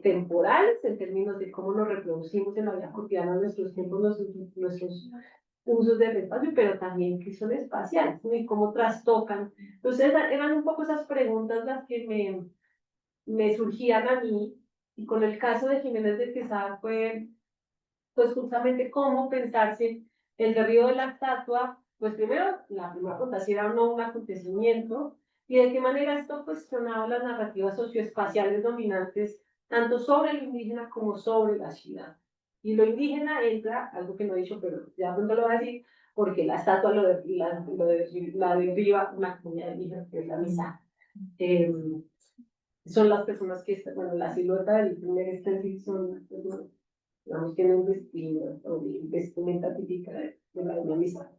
temporales en términos de cómo nos reproducimos en la vida cotidiana, nuestros tiempos, nuestros usos del espacio, pero también que son espaciales, ¿no? Y cómo trastocan. Entonces eran un poco esas preguntas las que me surgían a mí, y con el caso de Jiménez de Quesada fue pues justamente cómo pensarse el derribo de la estatua, pues primero, la primera pregunta, si era o no un acontecimiento, y de qué manera esto cuestionaba las narrativas socioespaciales dominantes, tanto sobre el indígena como sobre la ciudad. Y lo indígena entra, algo que no he dicho, pero ya pronto lo voy a decir, porque la estatua la derriba una comunidad indígena, que es la misa. Son las personas que, bueno, la silueta del primer stencil son, digamos, tienen vestido o vestimenta típica de la misa.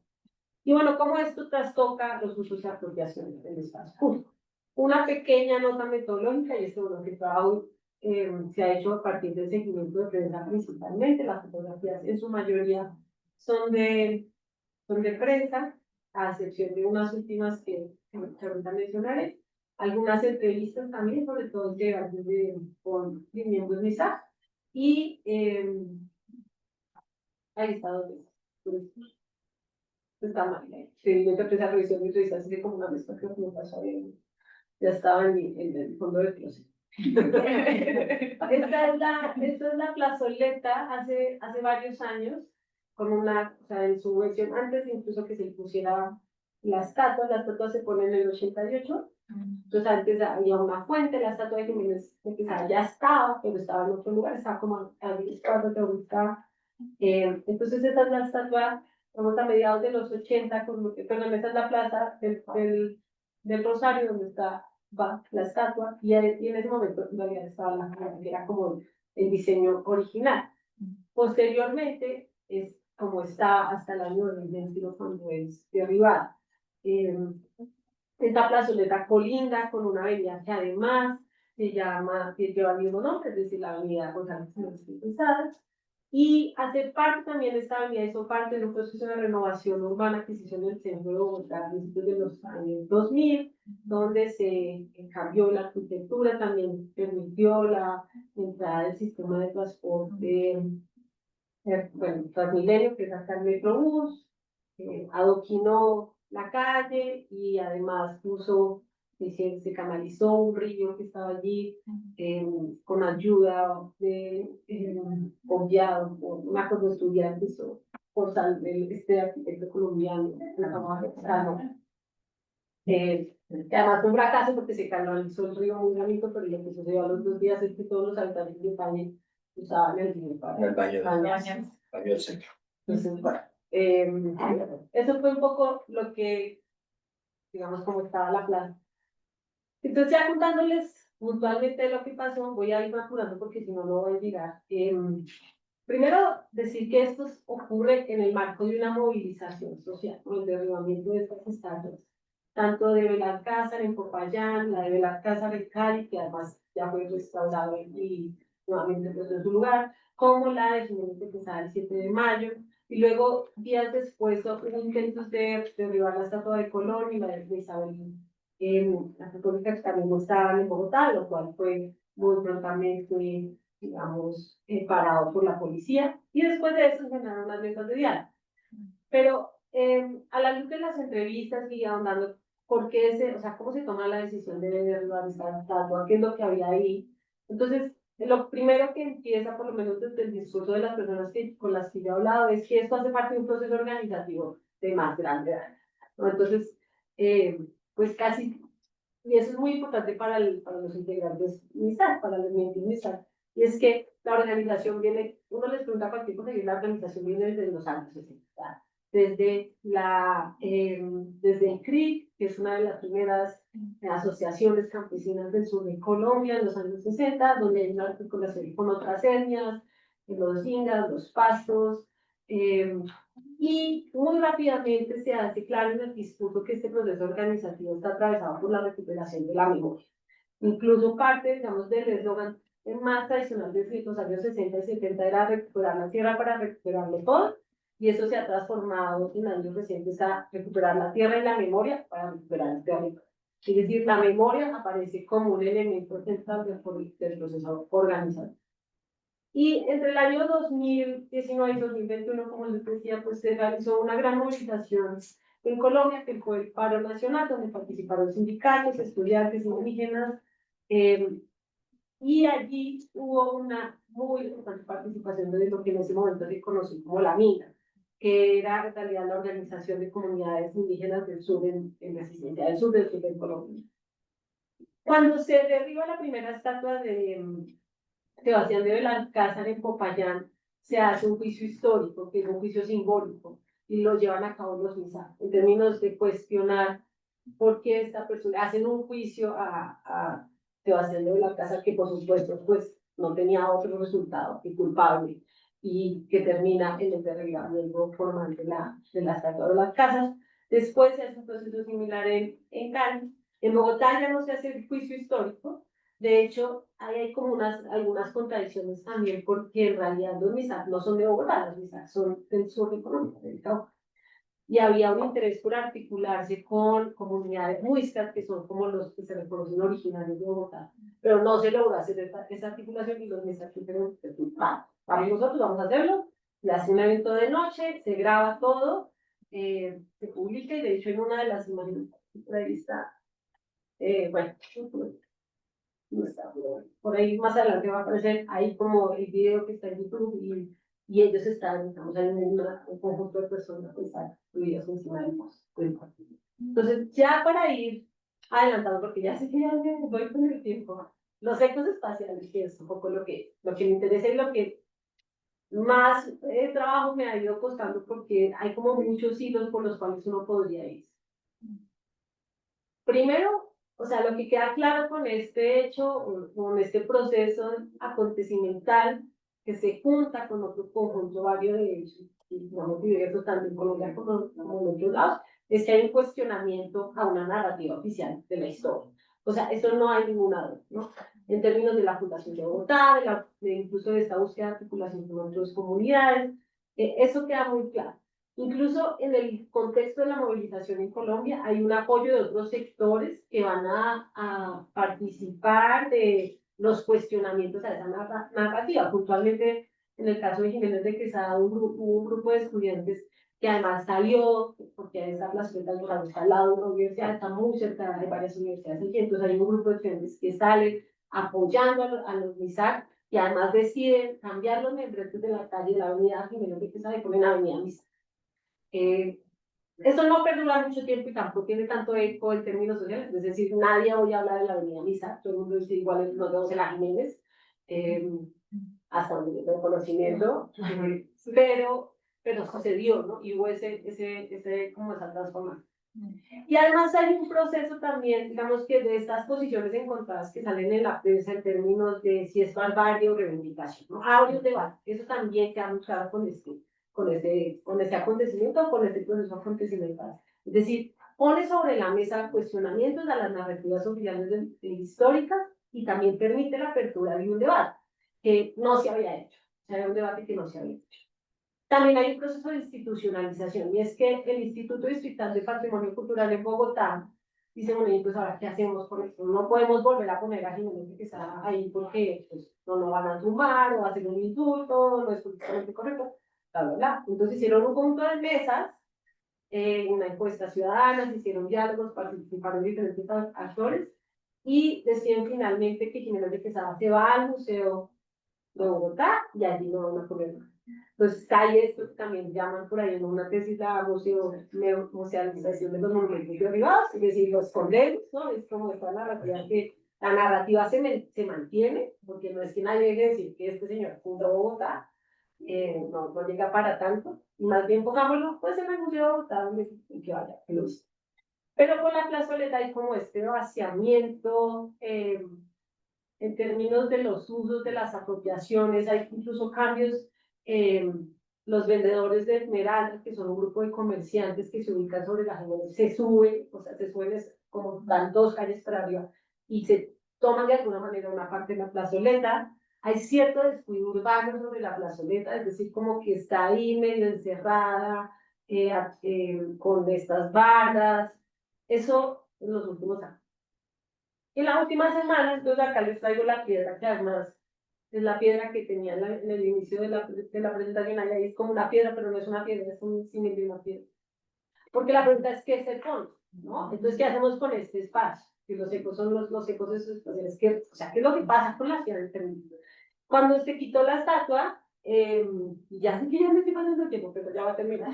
Y bueno, cómo esto trastoca los usos y apropiaciones del espacio público. Una pequeña nota metodológica, y esto lo que trabajo se ha hecho a partir del seguimiento de prensa principalmente. Las fotografías en su mayoría son de prensa, a excepción de unas últimas que ahorita mencionaré. algunas entrevistas también, sobre todo integrantes con miembros de MISA, y ahí está donde está mal. Sí, yo creo que esa revisión de entrevistas así como una mezcla que me pasó bien. Ya estaba en el fondo del closet. Esta es la plazoleta hace varios años, con una, o sea, en su versión antes incluso que se pusiera la estatua se pone en el 88. Entonces antes había una fuente, la estatua de Jiménez de Quesada ya estaba, pero estaba en otro lugar, estaba como a 10 cuadros de donde estaba. Entonces esta es la estatua, vamos a mediados de los 80, perdón, esta es la plaza del Rosario, donde va la estatua, y en ese momento en realidad estaba la cara, que era como el diseño original. Posteriormente, es como está hasta el año 2021 cuando es derribada. Esta plazoleta colinda con una avenida que además lleva el mismo nombre, es decir, la avenida González Quesada. Y hacer parte también de esta avenida hizo parte de un proceso de renovación urbana que se hizo en el centro de Bogotá a principios de los años 2000, donde se cambió la arquitectura, también permitió la entrada del sistema de transporte, bueno, Transmilenio, que es acá el Metrobús, adoquinó la calle y además se canalizó un río que estaba allí con ayuda obviado por una cosa estudiantes o por este arquitecto colombiano, que además fue un fracaso porque se canalizó el río muy bonito, pero lo que sucedió a los 2 días es que todos los habitantes de España usaban el río para el baño bañarse. del centro. Entonces, bueno, eso fue un poco lo que, digamos, como estaba la plaza. Entonces, ya contándoles puntualmente lo que pasó, voy a ir apurando porque si no, no voy a llegar. Primero, decir que esto ocurre en el marco de una movilización social, con el derribamiento de estas estatuas, tanto de Belalcázar en Popayán, la de Belalcázar en Cali, que además ya fue restaurado y nuevamente puesto en su lugar, como la de Jiménez de Quesada el 7 de mayo, y luego, días después, hubo intentos de derribar la estatua de Colón y la de Isabel la República, que también estaban en Bogotá, lo cual fue muy prontamente, digamos, parado por la policía, y después de eso se generaron las mesas de diálogo. Pero a la luz de las entrevistas y ahondando por qué o sea, cómo se toma la decisión de derribar esta estatua, qué es lo que había ahí. Entonces, lo primero que empieza, por lo menos desde el discurso de las personas con las que yo he hablado, es que esto hace parte de un proceso organizativo de más grande edad, ¿no? Entonces, pues casi, y eso es muy importante para los integrantes MISAC, para los miembros MISAC, y es que la organización viene, uno les pregunta cualquier cosa y la organización viene desde los años 60, desde el CRIC, que es una de las primeras asociaciones campesinas del sur de Colombia en los años 60, donde hay una articulación con otras etnias, los ingas, los pastos, y muy rápidamente se hace claro en el discurso que este proceso organizativo está atravesado por la recuperación de la memoria. Incluso parte, digamos, del eslogan más tradicional de los años 60 y 70 era recuperar la tierra para recuperarlo todo, y eso se ha transformado en años recientes a recuperar la tierra y la memoria para recuperar el territorio. Es decir, la memoria aparece como un elemento central del proceso organizativo. Y entre el año 2019 y 2021, como les decía, pues se realizó una gran movilización en Colombia, que fue el paro nacional, donde participaron sindicatos, estudiantes, indígenas, y allí hubo una muy importante participación de lo que en ese momento se conoció como la MINA, que era en realidad la Organización de Comunidades Indígenas del Sur en Resistencia del Sur de Colombia. Cuando se derriba la primera estatua de Sebastián de Belalcázar en Popayán, se hace un juicio histórico, que es un juicio simbólico, y lo llevan a cabo los MISA, en términos de cuestionar por qué esta persona, hacen un juicio a Sebastián de Belalcázar, que por supuesto pues no tenía otro resultado que culpable, y que termina en el derribamiento formal de la estatua de Belalcázar. Después se hace un proceso similar en Cali. En Bogotá ya no se hace el juicio histórico. De hecho, ahí hay como algunas contradicciones también, porque en realidad los MISAC no son de Bogotá, los MISAC son del sur de Colombia, del Cauca. y había un interés por articularse con comunidades muiscas, que son como los que se reconocen originarios de Bogotá, pero no se logró hacer esa articulación y los muiscas dijeron, vamos nosotros, vamos a hacerlo, le hace un evento de noche, se graba todo, se publica y de hecho en una de las imágenes, por ahí está, bueno, no está, pero por ahí más adelante va a aparecer ahí como el video que está en YouTube y ellos están, estamos en un conjunto de personas que están subidas encima del partido. Entonces, ya para ir adelantando, porque ya sé que ya me voy con el tiempo, los ecos espaciales, que es un poco lo que me interesa y lo que más trabajo me ha ido costando, porque hay como muchos hilos por los cuales uno podría ir. Primero, o sea, lo que queda claro con este hecho, con este proceso acontecimental que se junta con otro conjunto varios de hechos, y digamos diversos tanto en Colombia como en otros lados, es que hay un cuestionamiento a una narrativa oficial de la historia. O sea, eso no hay ninguna duda, ¿no? En términos de la Fundación de Bogotá, incluso de esta búsqueda de articulación con otras comunidades, eso queda muy claro. Incluso en el contexto de la movilización en Colombia hay un apoyo de otros sectores que van a participar de los cuestionamientos a esa narrativa. Puntualmente, en el caso de Jiménez de Quesada, hubo un grupo de estudiantes que además salió, porque esa plazoleta está al lado de una universidad, está muy cerca de varias universidades aquí, entonces hay un grupo de estudiantes que sale apoyando a los MISAC y además deciden cambiar los membretes de la calle de la avenida Jiménez de Quesada y ponen avenida MISAC. Eso no perdura mucho tiempo y tampoco tiene tanto eco en términos sociales, es decir, nadie hoy habla de la avenida Misa, todo el mundo dice igual nos vemos en la Jiménez, hasta donde yo tengo conocimiento, pero sucedió, ¿no? Y hubo como esa transformación. Y además hay un proceso también, digamos que de estas posiciones encontradas que salen en la prensa en términos de si es barbarie o reivindicación, ¿no? Abre un debate, eso también queda muy claro con este acontecimiento, con este proceso acontecimental. Es decir, pone sobre la mesa cuestionamientos a las narrativas oficiales históricas y también permite la apertura de un debate que no se había hecho. O sea, era un debate que no se había hecho. También hay un proceso de institucionalización y es que el Instituto Distrital de Patrimonio Cultural en Bogotá dice, bueno, y pues ahora, ¿qué hacemos con esto? No podemos volver a poner a Jiménez que está ahí porque pues, no nos van a tumbar o hacer un insulto, no es políticamente correcto, bla, bla, bla. Entonces hicieron un conjunto de mesas, una encuesta ciudadana, se hicieron diálogos, participaron diferentes actores y deciden finalmente que Jiménez de Quesada se va al Museo de Bogotá y allí no van a poner más. Entonces hay esto que también llaman por ahí en una tesis la musealización de los monumentos derribados, es decir, los escondemos, ¿no? Es como esta narrativa que la narrativa se mantiene, porque no es que nadie deje de decir que este señor fundó Bogotá, no llega para tanto, y más bien pongámoslo pues en el Museo de Bogotá, donde que vaya, que lo use. Pero con la plazoleta hay como este vaciamiento, en términos de los usos, de las apropiaciones, hay incluso cambios. Los vendedores de Esmeralda, que son un grupo de comerciantes que se ubican sobre la Jiménez, se suben, o sea, se suben como dan 2 calles para arriba y se toman de alguna manera una parte de la plazoleta. Hay cierto descuido urbano sobre la plazoleta, es decir, como que está ahí medio encerrada, con estas bardas. Eso en los últimos años. Y la última semana, entonces acá les traigo la piedra, que además es la piedra que tenía en el inicio de la presentación. Ahí es como una piedra, pero no es una piedra, es un símil de una piedra. Porque la pregunta es, ¿qué es el fondo? ¿No? Entonces, ¿qué hacemos con este espacio? Que los ecos son los ecos de esos espacios. O sea, ¿qué es lo que pasa con la ciudad en términos? Cuando se quitó la estatua, ya sé que ya me estoy pasando el tiempo, pero ya va a terminar.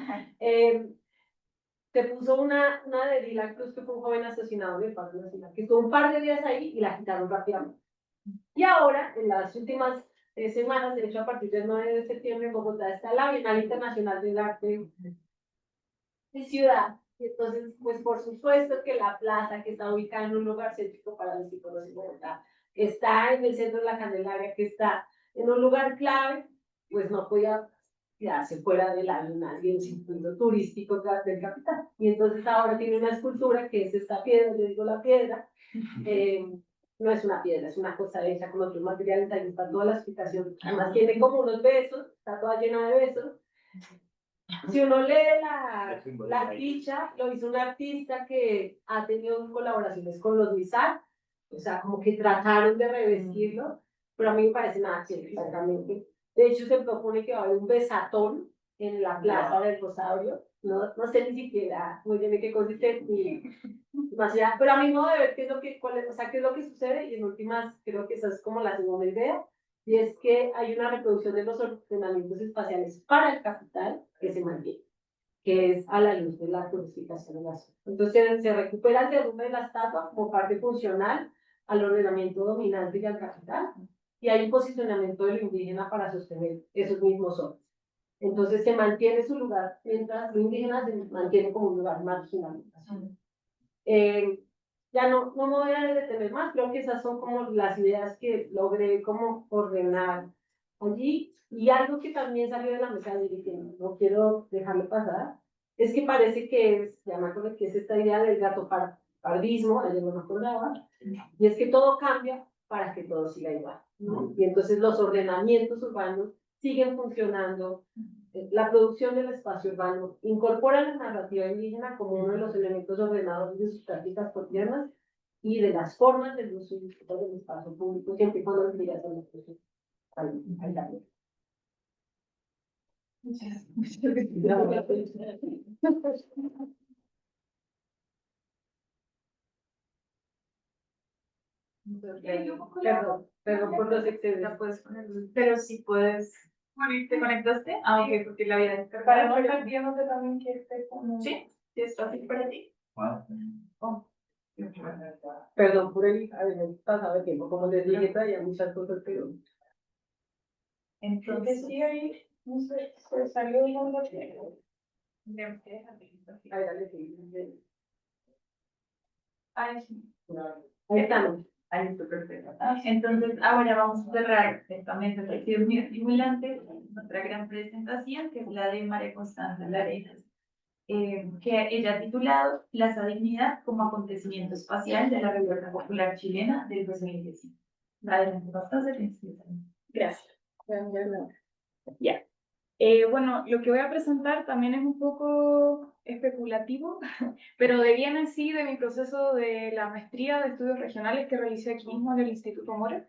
Se puso una de Dylan Cruz, que fue un joven asesinado en el Parque Nacional, que estuvo un par de días ahí y la quitaron rápidamente. Y ahora, en las últimas 3 semanas, de hecho a partir del 9 de septiembre en Bogotá está la Bienal Internacional del Arte de Ciudad. Y entonces, pues por supuesto que la plaza, que está ubicada en un lugar céntrico para los que conocen Bogotá, que está en el centro de la Candelaria, que está en un lugar clave, pues no podía quedarse fuera de la Bienal y el circuito turístico del capital. Y entonces ahora tiene una escultura que es esta piedra, yo digo la piedra, no es una piedra, es una cosa hecha con otros materiales, ahí está toda la explicación. Además tiene como unos besos, está toda llena de besos. Si uno lee la Ahí. ficha, lo hizo un artista que ha tenido colaboraciones con los Nizar, o sea, como que trataron de revestirlo, pero a mí me parece nada chévere, exactamente. De hecho, se propone que va a haber un besatón en la plaza del Rosario, no sé ni siquiera muy bien de qué consiste, ni más allá, pero a mi modo de ver qué es lo que, o sea, qué es lo que sucede, y en últimas creo que esa es como la segunda idea, y es que hay una reproducción de los ordenamientos espaciales para el capital que se mantiene, que es a la luz de la codificación de la zona. Entonces se recupera el derrumbe de la estatua como parte funcional al ordenamiento dominante y al capital, y hay un posicionamiento del indígena para sostener esos mismos zonas. Entonces se mantiene su lugar, mientras lo indígena se mantiene como un lugar marginal. Ya no me voy a detener más, creo que esas son como las ideas que logré como ordenar allí. Y algo que también salió de la mesa de que no quiero dejarlo pasar, es que parece que es, ya me acuerdo que es esta idea del gato pardismo, ayer no me acordaba, y es que todo cambia para que todo siga igual, ¿no? Y entonces los ordenamientos urbanos siguen funcionando. La producción del espacio urbano incorpora la narrativa indígena como uno de los elementos ordenadores de sus prácticas cotidianas y de las formas del uso y disfrutar del espacio público, siempre y cuando las medidas son al daño. Muchas Gracias. Perdón por los excesos. La puedes poner, pero si puedes. ¿Te conectaste? Ah, ok, porque la había descargado. Para no estar viéndote también que esté como. Sí, sí, es fácil para ti. Oh. Perdón por el pasado de tiempo, como les dije, traía muchas cosas, pero. Entonces, sí, ahí, no sé, se salió un mundo que. A ver, dale, sí. Ay, sí. Ahí estamos. Ahí está perfecto. Entonces, ahora vamos a cerrar esta mesa que ha sido muy estimulante, nuestra gran presentación, que es la de María Constanza Larenas, que ella ha titulado Plaza Dignidad como acontecimiento espacial de la Revuelta Popular Chilena del 2019. Adelante, Constanza, tienes que empezar. Gracias. Ya. Bueno, lo que voy a presentar también es un poco especulativo, pero deviene en sí de mi proceso de la maestría de estudios regionales que realicé aquí mismo en el Instituto Mora,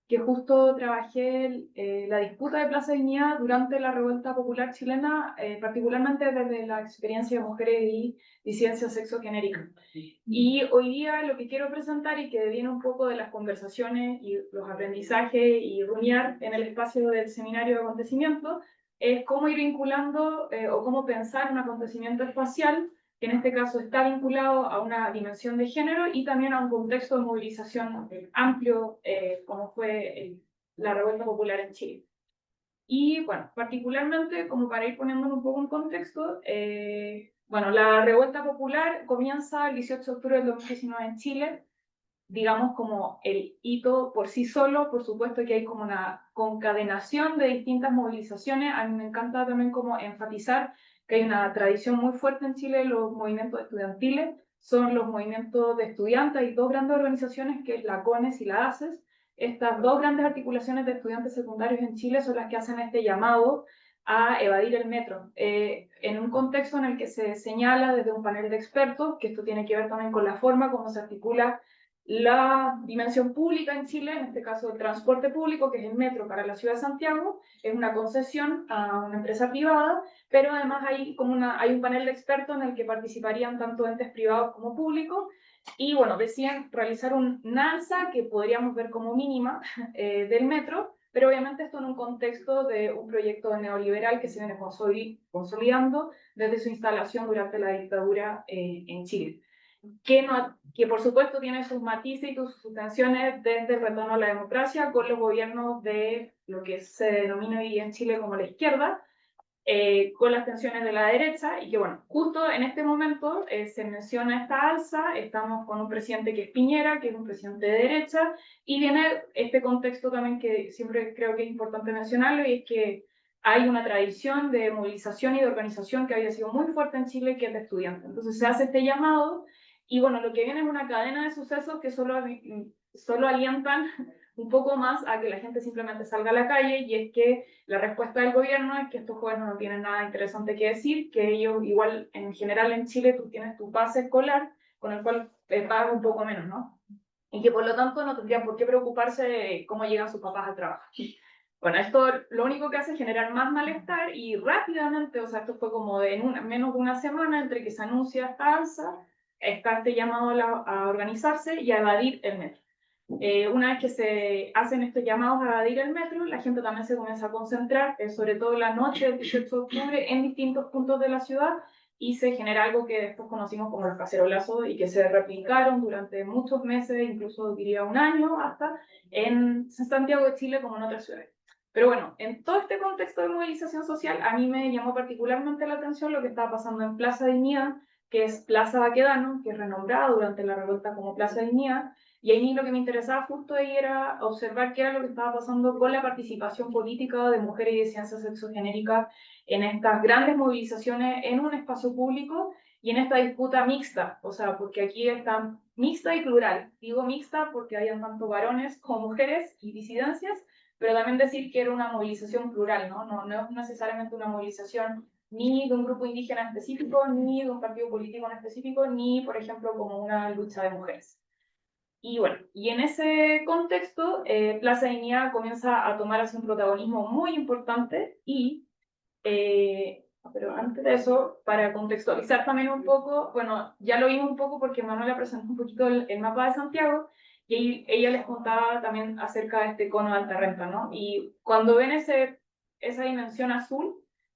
que justo trabajé la disputa de Plaza Dignidad durante la Revuelta Popular Chilena, particularmente desde la experiencia de mujeres y disidencia sexogenérica. Y hoy día lo que quiero presentar y que deviene un poco de las conversaciones y los aprendizajes y rumiar en el espacio del seminario de acontecimientos es cómo ir vinculando o cómo pensar un acontecimiento espacial, que en este caso está vinculado a una dimensión de género y también a un contexto de movilización amplio, como fue la revuelta popular en Chile. Y bueno, particularmente, como para ir poniéndolo un poco en contexto, bueno, la revuelta popular comienza el 18 de octubre del 2019 en Chile, digamos como el hito por sí solo. Por supuesto que hay como una concadenación de distintas movilizaciones. A mí me encanta también como enfatizar que hay una tradición muy fuerte en Chile, los movimientos estudiantiles, son los movimientos de estudiantes. Hay dos grandes organizaciones, que es la CONES y la ACES. Estas dos grandes articulaciones de estudiantes secundarios en Chile son las que hacen este llamado a evadir el metro, en un contexto en el que se señala desde un panel de expertos, que esto tiene que ver también con la forma como se articula la dimensión pública en Chile, en este caso el transporte público, que es el metro para la ciudad de Santiago, es una concesión a una empresa privada, pero además hay un panel de expertos en el que participarían tanto entes privados como públicos, y bueno, decían realizar una alza que podríamos ver como mínima del metro, pero obviamente esto en un contexto de un proyecto neoliberal que se viene consolidando desde su instalación durante la dictadura en Chile. Que por supuesto tiene sus matices y sus tensiones desde el retorno a la democracia con los gobiernos de lo que se denomina hoy en Chile como la izquierda, con las tensiones de la derecha, y que bueno, justo en este momento se menciona esta alza, estamos con un presidente que es Piñera, que es un presidente de derecha, y viene este contexto también que siempre creo que es importante mencionarlo, y es que hay una tradición de movilización y de organización que había sido muy fuerte en Chile, que es de estudiantes. Entonces se hace este llamado, y bueno, lo que viene es una cadena de sucesos que solo alientan un poco más a que la gente simplemente salga a la calle, y es que la respuesta del gobierno es que estos jóvenes no tienen nada interesante que decir, que ellos, igual en general en Chile, tú tienes tu pase escolar, con el cual pagas un poco menos, ¿no? Y que por lo tanto no tendrían por qué preocuparse de cómo llegan sus papás al trabajo. Bueno, esto lo único que hace es generar más malestar y rápidamente, o sea, esto fue como de menos de una semana entre que se anuncia esta alza, está este llamado a organizarse y a evadir el metro. Una vez que se hacen estos llamados a evadir el metro, la gente también se comienza a concentrar, sobre todo la noche del 18 de octubre, en distintos puntos de la ciudad, y se genera algo que después conocimos como los cacerolazos y que se replicaron durante muchos meses, incluso diría un año hasta, en Santiago de Chile como en otras ciudades. Pero bueno, en todo este contexto de movilización social, a mí me llamó particularmente la atención lo que estaba pasando en Plaza Dignidad, que es Plaza Baquedano, que es renombrada durante la revuelta como Plaza Dignidad, y a mí lo que me interesaba justo ahí era observar qué era lo que estaba pasando con la participación política de mujeres y de ciencias sexogenéricas en estas grandes movilizaciones en un espacio público y en esta disputa mixta, o sea, porque aquí está mixta y plural. Digo mixta porque hayan tanto varones como mujeres y disidencias, pero también decir que era una movilización plural, ¿no? No es necesariamente una movilización ni de un grupo indígena específico, ni de un partido político en específico, ni, por ejemplo, como una lucha de mujeres. Y bueno, y en ese contexto, Plaza Dignidad comienza a tomar así un protagonismo muy importante y, pero antes de eso, para contextualizar también un poco, bueno, ya lo vimos un poco porque Manuela presentó un poquito el mapa de Santiago y ella les contaba también acerca de este cono de alta renta, ¿no? Y cuando ven esa dimensión azul,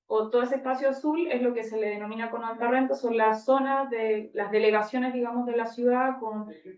o todo ese espacio azul, es lo que se le denomina cono de alta renta, son las zonas de las delegaciones, digamos, de la ciudad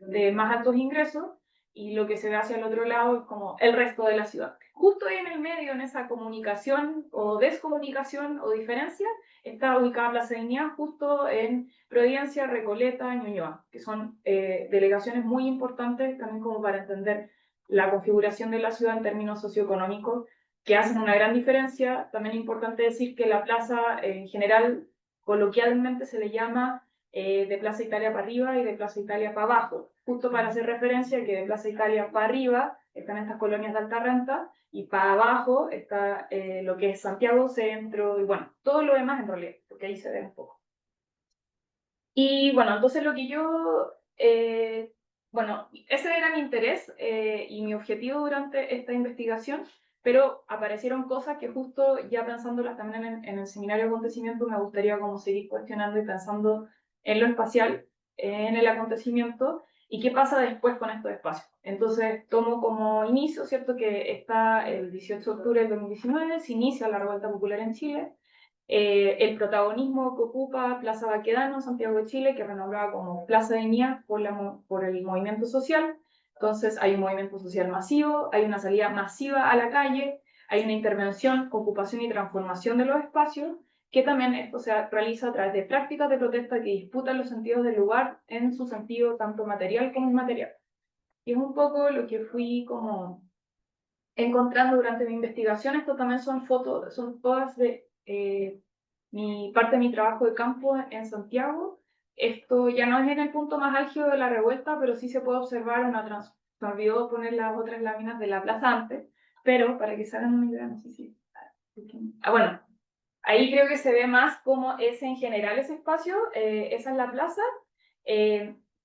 de más altos ingresos, y lo que se ve hacia el otro lado es como el resto de la ciudad. Justo ahí en el medio, en esa comunicación o descomunicación o diferencia, está ubicada Plaza Dignidad, justo en Providencia, Recoleta, Ñuñoa, que son delegaciones muy importantes también como para entender la configuración de la ciudad en términos socioeconómicos, que hacen una gran diferencia. También es importante decir que la plaza en general, coloquialmente se le llama de Plaza Italia para arriba y de Plaza Italia para abajo, justo para hacer referencia que de Plaza Italia para arriba están estas colonias de alta renta y para abajo está lo que es Santiago Centro y bueno, todo lo demás en realidad, porque ahí se ve un poco. Y bueno, entonces lo que yo, bueno, ese era mi interés y mi objetivo durante esta investigación, pero aparecieron cosas que justo ya pensándolas también en el seminario de acontecimiento me gustaría como seguir cuestionando y pensando en lo espacial, en el acontecimiento y qué pasa después con estos espacios. Entonces tomo como inicio, ¿cierto?, que está el 18 de octubre del 2019, se inicia la revuelta popular en Chile. El protagonismo que ocupa Plaza Baquedano, Santiago de Chile, que renombraba como Plaza de Dignidad por el movimiento social. Entonces hay un movimiento social masivo, hay una salida masiva a la calle, hay una intervención, ocupación y transformación de los espacios, que también esto se realiza a través de prácticas de protesta que disputan los sentidos del lugar en su sentido tanto material como inmaterial. Y es un poco lo que fui como encontrando durante mi investigación. Esto también son fotos, son todas de parte de mi trabajo de campo en Santiago. Esto ya no es en el punto más álgido de la revuelta, pero sí se puede observar me olvidó poner las otras láminas de la plaza antes, pero para que se hagan una idea, no sé si... bueno, ahí creo que se ve más cómo es en general ese espacio, esa es la plaza,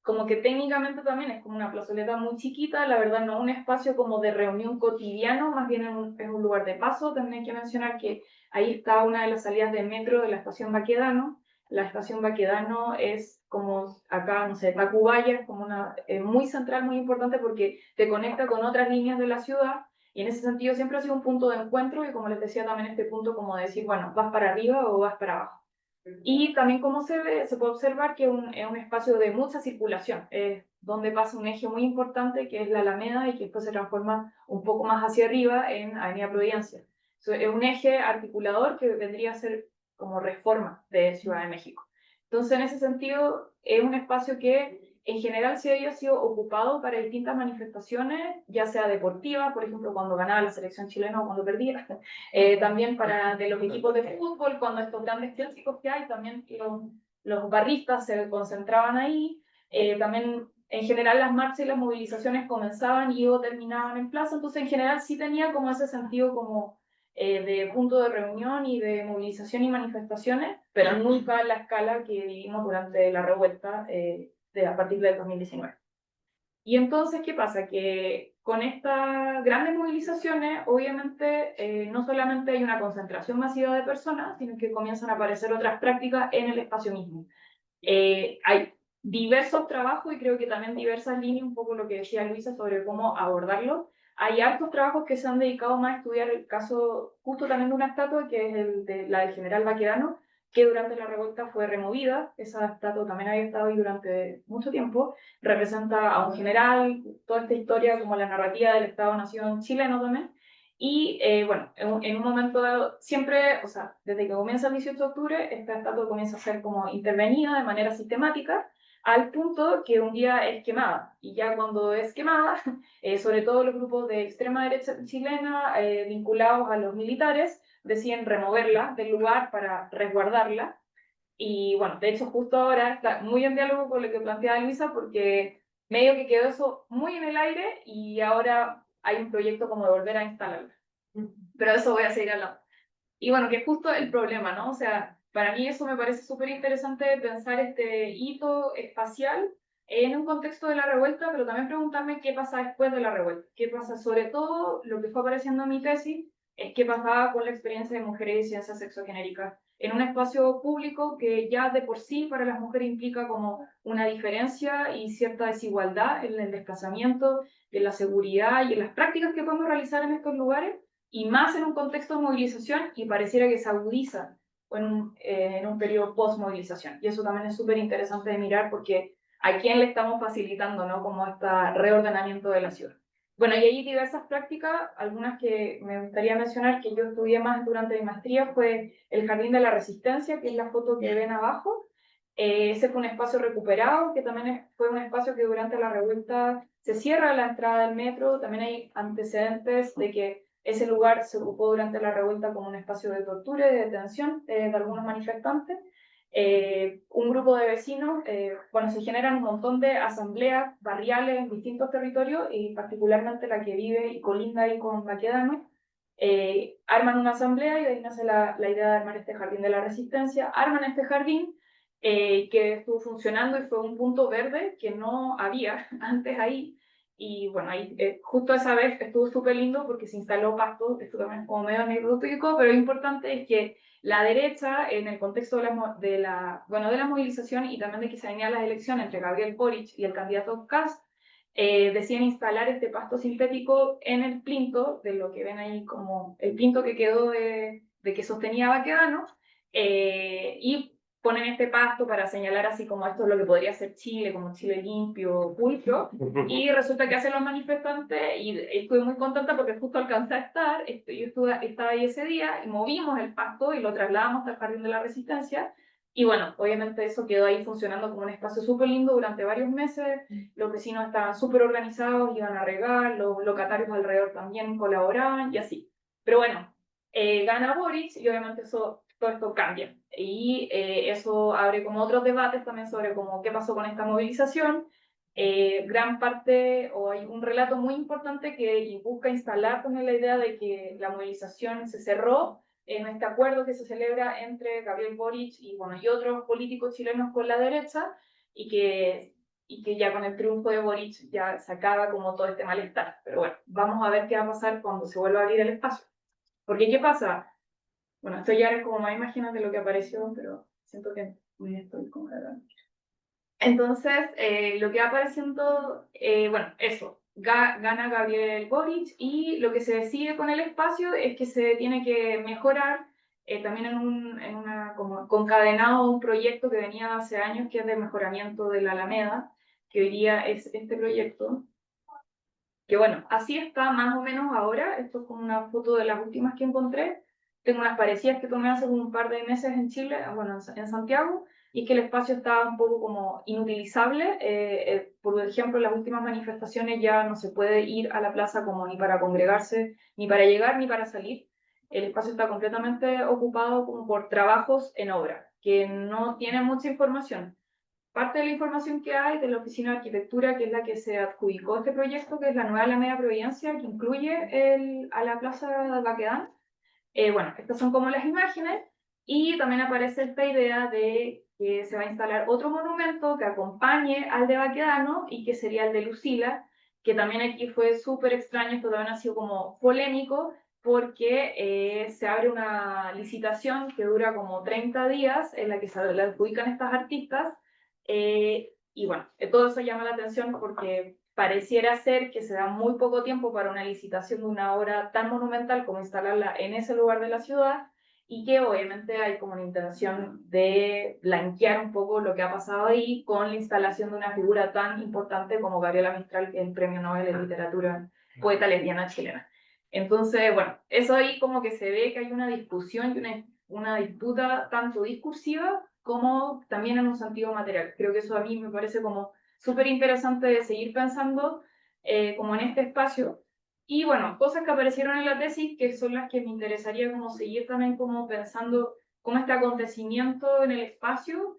como que técnicamente también es como una plazoleta muy chiquita, la verdad no un espacio como de reunión cotidiano, más bien es un lugar de paso. También hay que mencionar que ahí está una de las salidas de metro de la estación Baquedano. La estación Baquedano es como acá, no sé, Tacubaya, es como una muy central, muy importante porque te conecta con otras líneas de la ciudad. Y en ese sentido siempre ha sido un punto de encuentro y como les decía también este punto como de decir, bueno, vas para arriba o vas para abajo. Y también como se ve, se puede observar que es un espacio de mucha circulación, donde pasa un eje muy importante que es la Alameda y que después se transforma un poco más hacia arriba en Avenida Providencia. Es un eje articulador que vendría a ser como Reforma de Ciudad de México. Entonces en ese sentido es un espacio que en general sí había sido ocupado para distintas manifestaciones, ya sea deportivas, por ejemplo, cuando ganaba la selección chilena o cuando perdía, también para de los equipos de fútbol, cuando estos grandes clásicos que hay, también los barristas se concentraban ahí, también en general las marchas y las movilizaciones comenzaban y o terminaban en plaza, entonces en general sí tenía como ese sentido como de punto de reunión y de movilización y manifestaciones, pero nunca a la escala que vivimos durante la revuelta a partir del 2019. Y entonces, ¿qué pasa? Que con estas grandes movilizaciones, obviamente, no solamente hay una concentración masiva de personas, sino que comienzan a aparecer otras prácticas en el espacio mismo. Hay diversos trabajos y creo que también diversas líneas, un poco lo que decía Luisa sobre cómo abordarlo. Hay hartos trabajos que se han dedicado más a estudiar el caso justo también de una estatua, que es la del general Baquedano, que durante la revuelta fue removida. Esa estatua también había estado ahí durante mucho tiempo. Representa a un general, toda esta historia como la narrativa del Estado-Nación chileno también. Y bueno, en un momento dado, siempre, o sea, desde que comienza el 18 de octubre, esta estatua comienza a ser como intervenida de manera sistemática, al punto que un día es quemada. Y ya cuando es quemada, sobre todo los grupos de extrema derecha chilena vinculados a los militares, deciden removerla del lugar para resguardarla. Y bueno, de hecho justo ahora está muy en diálogo con lo que planteaba Luisa, porque medio que quedó eso muy en el aire y ahora hay un proyecto como de volver a instalarla. Pero eso voy a seguir hablando. Y bueno, que es justo el problema, ¿no? O sea, para mí eso me parece súper interesante pensar este hito espacial en un contexto de la revuelta, pero también preguntarme qué pasa después de la revuelta. ¿Qué pasa? Sobre todo, lo que fue apareciendo en mi tesis es qué pasaba con la experiencia de mujeres y ciencias sexogenéricas en un espacio público que ya de por sí para las mujeres implica como una diferencia y cierta desigualdad en el desplazamiento, en la seguridad y en las prácticas que podemos realizar en estos lugares, y más en un contexto de movilización, y pareciera que se agudiza en un periodo post-movilización. Y eso también es súper interesante de mirar, porque a quién le estamos facilitando, ¿no? Como este reordenamiento de la ciudad. Bueno, y hay diversas prácticas, algunas que me gustaría mencionar que yo estudié más durante mi maestría fue el Jardín de la Resistencia, que es la foto que ven abajo. Ese fue un espacio recuperado, que también fue un espacio que durante la revuelta se cierra la entrada del metro. También hay antecedentes de que ese lugar se ocupó durante la revuelta como un espacio de tortura y de detención de algunos manifestantes. Un grupo de vecinos, bueno, se generan un montón de asambleas barriales en distintos territorios, y particularmente la que vive y colinda ahí con Baquedano. Arman una asamblea y de ahí nace la idea de armar este jardín de la resistencia. Arman este jardín que estuvo funcionando y fue un punto verde que no había antes ahí. Y bueno, ahí justo esa vez estuvo súper lindo porque se instaló pasto. Esto también es como medio anecdótico, pero lo importante es que la derecha, en el contexto de la movilización y también de que se venían las elecciones entre Gabriel Boric y el candidato Kast, deciden instalar este pasto sintético en el plinto, de lo que ven ahí como el plinto que quedó de que sostenía Baquedano, y ponen este pasto para señalar así como esto es lo que podría ser Chile, como Chile limpio, pulcro. Y resulta que hacen los manifestantes, y estuve muy contenta porque justo alcancé a estar, yo estaba ahí ese día, y movimos el pasto y lo trasladamos hasta el Jardín de la Resistencia. Y bueno, obviamente eso quedó ahí funcionando como un espacio súper lindo durante varios meses. Los vecinos estaban súper organizados, iban a regar, los locatarios alrededor también colaboraban y así. Pero bueno, gana Boric y obviamente todo esto cambia. Y eso abre como otros debates también sobre cómo, qué pasó con esta movilización. Gran parte, o hay un relato muy importante que busca instalar también la idea de que la movilización se cerró en este acuerdo que se celebra entre Gabriel Boric y, bueno, y otros políticos chilenos con la derecha, y que ya con el triunfo de Boric ya se acaba como todo este malestar. Pero bueno, vamos a ver qué va a pasar cuando se vuelva a abrir el espacio. Porque, ¿qué pasa? Bueno, esto ya es como más imágenes de lo que apareció, pero siento que me estoy como grabando. Entonces, lo que va apareciendo, bueno, eso, gana Gabriel Boric, y lo que se decide con el espacio es que se tiene que mejorar, también en una, como concadenado un proyecto que venía hace años, que es de mejoramiento de la Alameda, que hoy día es este proyecto, que bueno, así está más o menos ahora. Esto es como una foto de las últimas que encontré. Tengo unas parecidas que tomé hace un par de meses en Chile, bueno, en Santiago, y es que el espacio está un poco como inutilizable. Por ejemplo, en las últimas manifestaciones ya no se puede ir a la plaza como ni para congregarse, ni para llegar, ni para salir. El espacio está completamente ocupado como por trabajos en obra, que no tienen mucha información. parte de la información que hay de la Oficina de Arquitectura, que es la que se adjudicó este proyecto, que es la nueva Alameda Providencia, que incluye a la Plaza Baquedano. Bueno, estas son como las imágenes, y también aparece esta idea de que se va a instalar otro monumento que acompañe al de Baquedano y que sería el de Lucila, que también aquí fue súper extraño, esto también ha sido como polémico, porque se abre una licitación que dura como 30 días en la que se le adjudican estas artistas, y bueno, todo eso llama la atención porque pareciera ser que se da muy poco tiempo para una licitación de una obra tan monumental como instalarla en ese lugar de la ciudad, y que obviamente hay como una intención de blanquear un poco lo que ha pasado ahí con la instalación de una figura tan importante como Gabriela Mistral, que es el Premio Nobel de Literatura, poeta lesbiana chilena. Entonces, bueno, eso ahí como que se ve que hay una discusión y una disputa tanto discursiva como también en un sentido material. Creo que eso a mí me parece como súper interesante de seguir pensando como en este espacio. Y bueno, cosas que aparecieron en la tesis que son las que me interesaría como seguir también como pensando cómo este acontecimiento en el espacio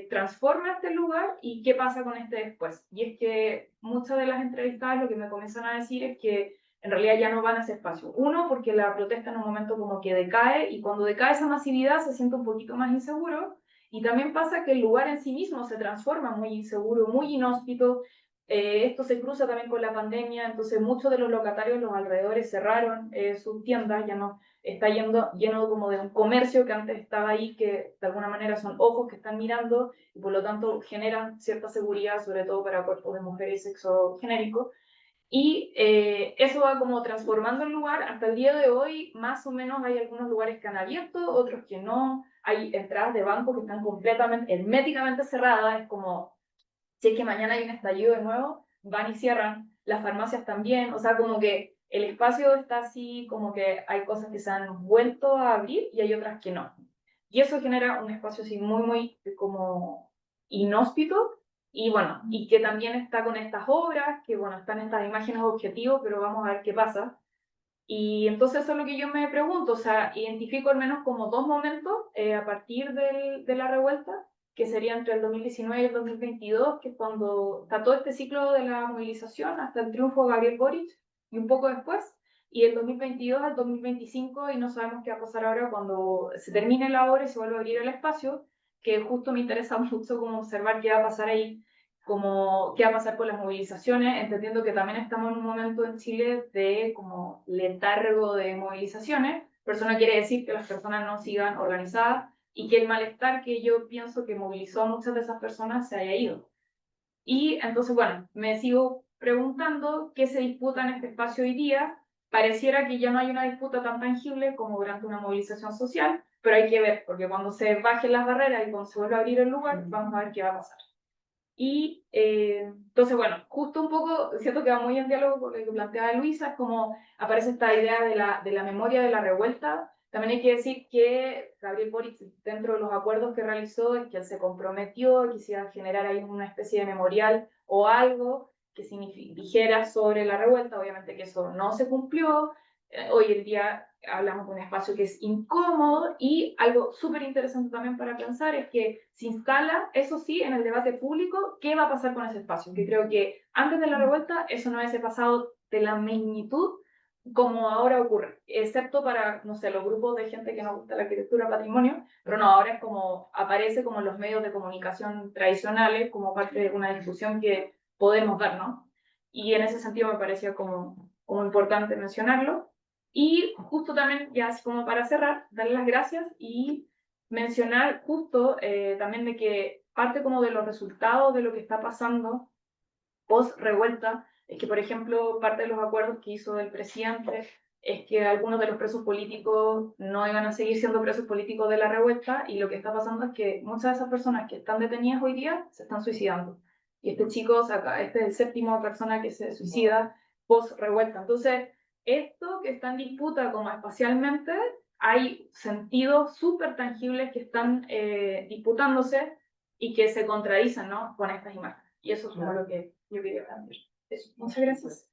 transforma este lugar y qué pasa con este después. Y es que muchas de las entrevistadas lo que me comienzan a decir es que en realidad ya no van a ese espacio. Uno, porque la protesta en un momento como que decae, y cuando decae esa masividad se siente un poquito más inseguro, y también pasa que el lugar en sí mismo se transforma muy inseguro, muy inhóspito. Esto se cruza también con la pandemia, entonces muchos de los locatarios en los alrededores cerraron sus tiendas, ya no está lleno como de un comercio que antes estaba ahí, que de alguna manera son ojos que están mirando y por lo tanto generan cierta seguridad, sobre todo para cuerpos de mujeres y sexo genérico. Y eso va como transformando el lugar. Hasta el día de hoy, más o menos, hay algunos lugares que han abierto, otros que no. Hay entradas de banco que están completamente, herméticamente cerradas. Es como, si es que mañana hay un estallido de nuevo, van y cierran. Las farmacias también. O sea, como que el espacio está así, como que hay cosas que se han vuelto a abrir y hay otras que no. Y eso genera un espacio así muy, muy como inhóspito, y bueno, y que también está con estas obras, que bueno, están estas imágenes objetivos, pero vamos a ver qué pasa. Y entonces eso es lo que yo me pregunto, o sea, identifico al menos como dos momentos a partir de la revuelta, que sería entre el 2019 y el 2022, que es cuando está todo este ciclo de la movilización hasta el triunfo de Gabriel Boric, y un poco después, y el 2022 al 2025, y no sabemos qué va a pasar ahora cuando se termine la obra y se vuelva a abrir el espacio, que justo me interesa mucho como observar qué va a pasar ahí, como qué va a pasar con las movilizaciones, entendiendo que también estamos en un momento en Chile de como letargo de movilizaciones, pero eso no quiere decir que las personas no sigan organizadas y que el malestar que yo pienso que movilizó a muchas de esas personas se haya ido. Y entonces, bueno, me sigo preguntando qué se disputa en este espacio hoy día. Pareciera que ya no hay una disputa tan tangible como durante una movilización social, pero hay que ver, porque cuando se bajen las barreras y cuando se vuelva a abrir el lugar, vamos a ver qué va a pasar. Y entonces, bueno, justo un poco, siento que va muy en diálogo con lo que planteaba Luisa, es como aparece esta idea de la memoria de la revuelta. También hay que decir que Gabriel Boric, dentro de los acuerdos que realizó, es que él se comprometió, quisiera generar ahí una especie de memorial o algo que dijera sobre la revuelta. Obviamente que eso no se cumplió. Hoy en día hablamos de un espacio que es incómodo, y algo súper interesante también para pensar es que se instala, eso sí, en el debate público, qué va a pasar con ese espacio, que creo que antes de la revuelta eso no hubiese pasado de la magnitud como ahora ocurre, excepto para, no sé, los grupos de gente que no gusta la arquitectura patrimonio, pero no, ahora es como, aparece como en los medios de comunicación tradicionales, como parte de una discusión que podemos dar, ¿no? Y en ese sentido me parecía como importante mencionarlo. Y justo también, ya así como para cerrar, darle las gracias y mencionar justo también de que parte como de los resultados de lo que está pasando post revuelta es que, por ejemplo, parte de los acuerdos que hizo el presidente es que algunos de los presos políticos no iban a seguir siendo presos políticos de la revuelta, y lo que está pasando es que muchas de esas personas que están detenidas hoy día se están suicidando. Y este chico, este es el 7ª persona que se suicida post revuelta. Entonces, esto que está en disputa como espacialmente, hay sentidos súper tangibles que están disputándose y que se contradicen, ¿no?, con estas imágenes. Y eso es como lo que yo quería plantear. Eso. Muchas gracias.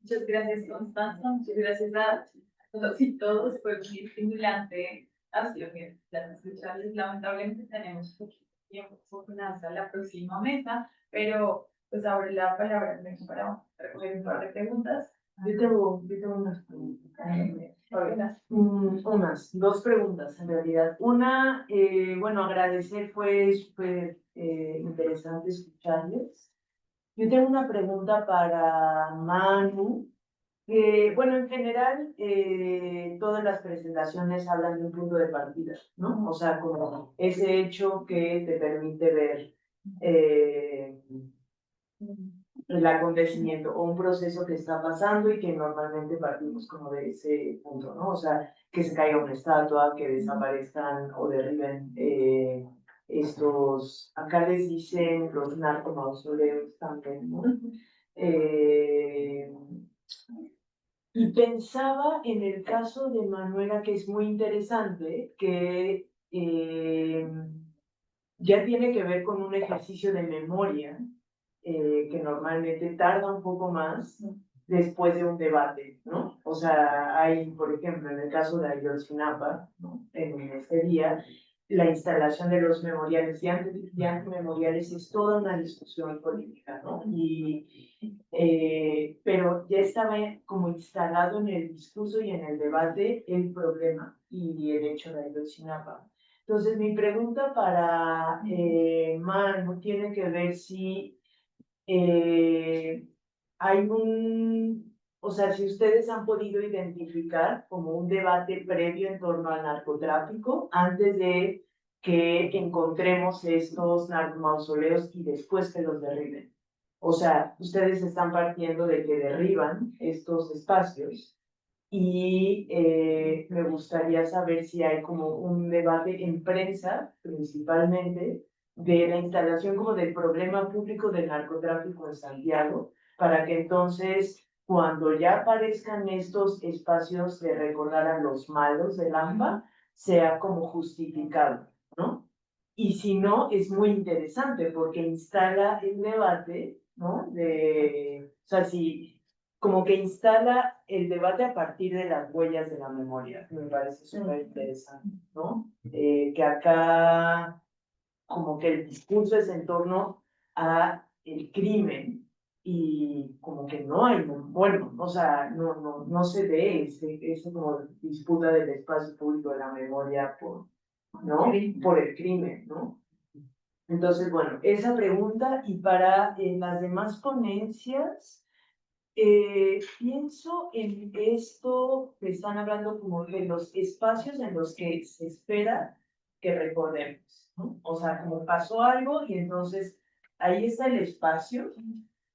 Muchas gracias, Constanza. Muchas gracias a todos y todos. Fue muy estimulante Ha sido bien, escucharles. Lamentablemente tenemos poquito tiempo hasta la próxima mesa, pero pues ahora la palabra para recoger un par de preguntas. Yo tengo unas preguntas. Dos preguntas en realidad. Una, bueno, agradecer, fue súper interesante escucharles. Yo tengo una pregunta para Manu. Bueno, en general, todas las presentaciones hablan de un punto de partida, ¿no? O sea, como ese hecho que te permite ver el acontecimiento o un proceso que está pasando y que normalmente partimos como de ese punto, ¿no? O sea, que se caiga una estatua, que desaparezcan o derriben acá les dicen los narcomausoleos también, ¿no? Y pensaba en el caso de Manuela, que es muy interesante, que ya tiene que ver con un ejercicio de memoria, que normalmente tarda un poco más después de un debate, ¿no? O sea, hay, por ejemplo, en el caso de Ayotzinapa, ¿no? En este día, la instalación de los memoriales y antimemoriales es toda una discusión política, ¿no? Pero ya estaba como instalado en el discurso y en el debate el problema y el hecho de Ayotzinapa. Entonces, mi pregunta para Manu tiene que ver si hay o sea, si ustedes han podido identificar como un debate previo en torno al narcotráfico antes de que encontremos estos narcomausoleos y después que los derriben. O sea, ustedes están partiendo de que derriban estos espacios y me gustaría saber si hay como un debate en prensa, principalmente, de la instalación como del problema público del narcotráfico en Santiago, para que entonces, cuando ya aparezcan estos espacios de recordar a los malos del AMPA, sea como justificado, ¿no? Y si no, es muy interesante porque instala el debate, ¿no? O sea, si como que instala el debate a partir de las huellas de la memoria, que me parece súper interesante, ¿no? Que acá como que el discurso es en torno a el crimen y como que no hay, bueno, o sea, no se ve ese como disputa del espacio público de la memoria ¿no? Por el crimen, ¿no? Entonces, bueno, esa pregunta y para las demás ponencias, pienso en esto que están hablando como de los espacios en los que se espera que recordemos, ¿no? O sea, como pasó algo y entonces ahí está el espacio,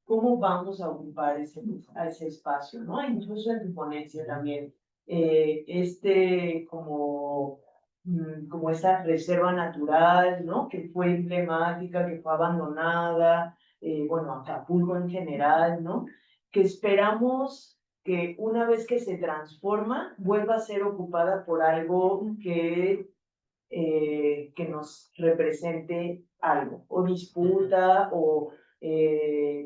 ¿cómo vamos a ocupar ese espacio, ¿no? Incluso en tu ponencia también, como esta reserva natural, ¿no? Que fue emblemática, que fue abandonada, bueno, Acapulco en general, ¿no? Que esperamos que una vez que se transforma, vuelva a ser ocupada por algo que nos represente algo, o disputa, o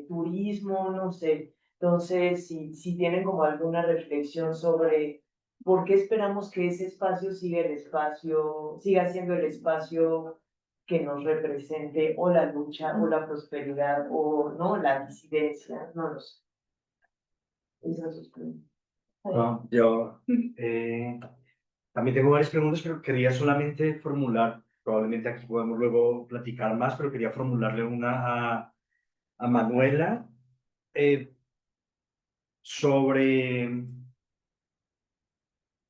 turismo, no sé. Entonces, si tienen como alguna reflexión sobre por qué esperamos que ese espacio siga siendo el espacio que nos represente, o la lucha, o la prosperidad, o no, la disidencia, no lo sé. Esas dos preguntas. Yo también tengo varias preguntas, pero quería solamente formular, probablemente aquí podemos luego platicar más, pero quería formularle una a Manuela sobre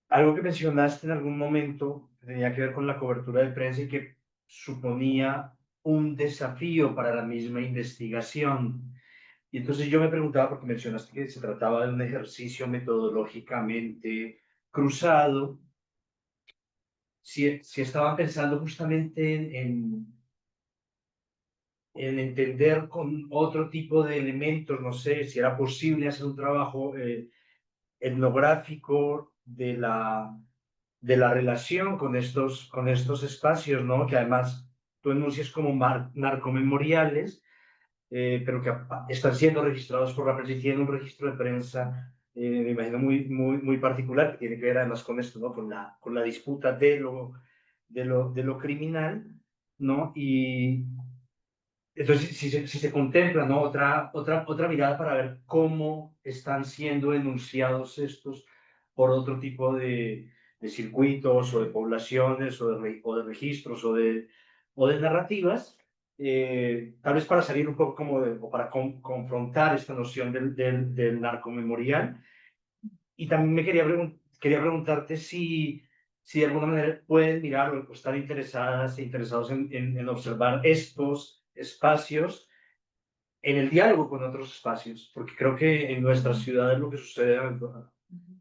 algo que mencionaste en algún momento que tenía que ver con la cobertura de prensa y que suponía un desafío para la misma investigación. Y entonces yo me preguntaba, porque mencionaste que se trataba de un ejercicio metodológicamente cruzado, si estaban pensando justamente en entender con otro tipo de elementos, no sé, si era posible hacer un trabajo etnográfico de la relación con estos espacios, ¿no? Que además tú enuncias como narcomemoriales, pero que están siendo registrados por la prensa y tienen un registro de prensa me imagino muy particular, que tiene que ver además con esto, ¿no? Con la disputa de lo criminal, ¿no? Y entonces, si se contempla, ¿no? Otra mirada para ver cómo están siendo enunciados estos por otro tipo de circuitos o de poblaciones o de registros o de narrativas, tal vez para salir un poco como o para confrontar esta noción del narcomemorial. Y también quería preguntarte si de alguna manera pueden mirar o estar interesadas e interesados en observar estos espacios en el diálogo con otros espacios, porque creo que en nuestras ciudades lo que sucede a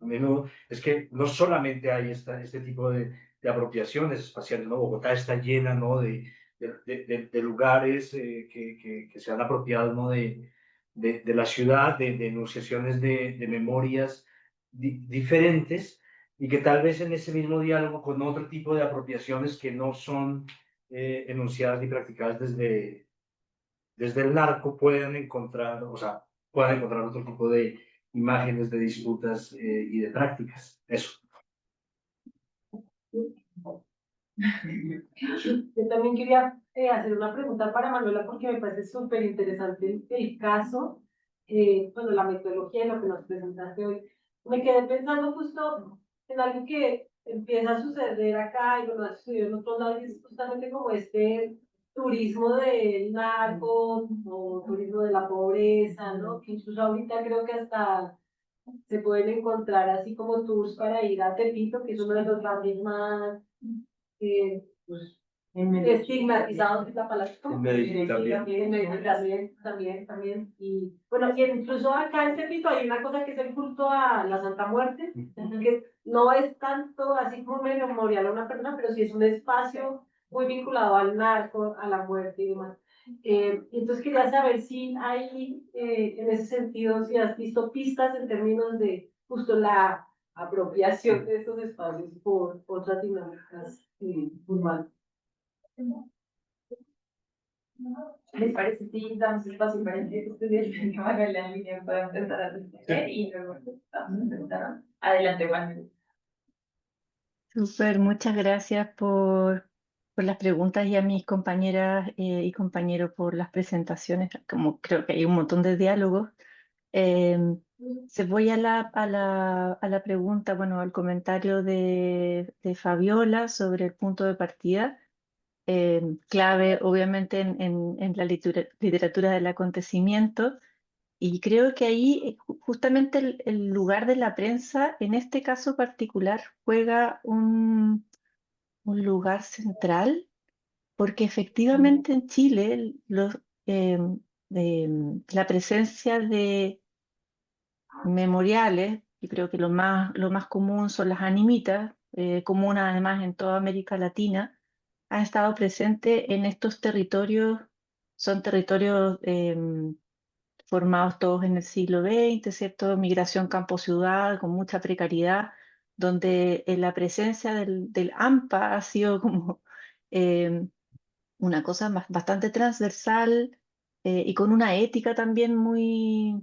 menudo es que no solamente hay este tipo de apropiaciones espaciales, ¿no? Bogotá está llena, ¿no? de lugares que se han apropiado, ¿no? de la ciudad, de enunciaciones de memorias diferentes, y que tal vez en ese mismo diálogo con otro tipo de apropiaciones que no son enunciadas ni practicadas desde el narco puedan encontrar, o sea, puedan encontrar otro tipo de imágenes de disputas y de prácticas. Eso. Yo también quería hacer una pregunta para Manuela porque me parece súper interesante el caso, bueno, la metodología y lo que nos presentaste hoy. Me quedé pensando justo en algo que empieza a suceder acá y bueno, ha sucedido en otros lados, y es justamente como este turismo del narco o turismo de la pobreza, ¿no? Que incluso ahorita creo que hasta se pueden encontrar así como tours para ir a Tepito, que es uno de los barrios más pues, estigmatizados, es la palabra. En Medellín también. En Medellín también. Y bueno, y incluso acá en Tepito hay una cosa que es el culto a la Santa Muerte, que no es tanto así como memorial a una persona, pero sí es un espacio muy vinculado al narco, a la muerte y demás. Entonces quería saber si hay, en ese sentido, si has visto pistas en términos de justo la apropiación de estos espacios por otras dinámicas urbanas. ¿Les parece si damos espacio para que estudiantes que van en la línea para empezar a responder y luego vamos a empezar? Adelante, Juan. Súper, muchas gracias por las preguntas y a mis compañeras y compañeros por las presentaciones. Como creo que hay un montón de diálogos. Se voy a la pregunta, bueno, al comentario de Fabiola sobre el punto de partida. Clave, obviamente, en la literatura del acontecimiento. Y creo que ahí justamente el lugar de la prensa, en este caso particular, juega un lugar central, porque efectivamente en Chile la presencia de memoriales, y creo que lo más común son las animitas, común además en toda América Latina, ha estado presente en estos territorios, son territorios formados todos en el siglo XX, ¿cierto? Migración campo-ciudad con mucha precariedad, donde la presencia del AMPA ha sido como eh, una cosa bastante transversal y con una ética también muy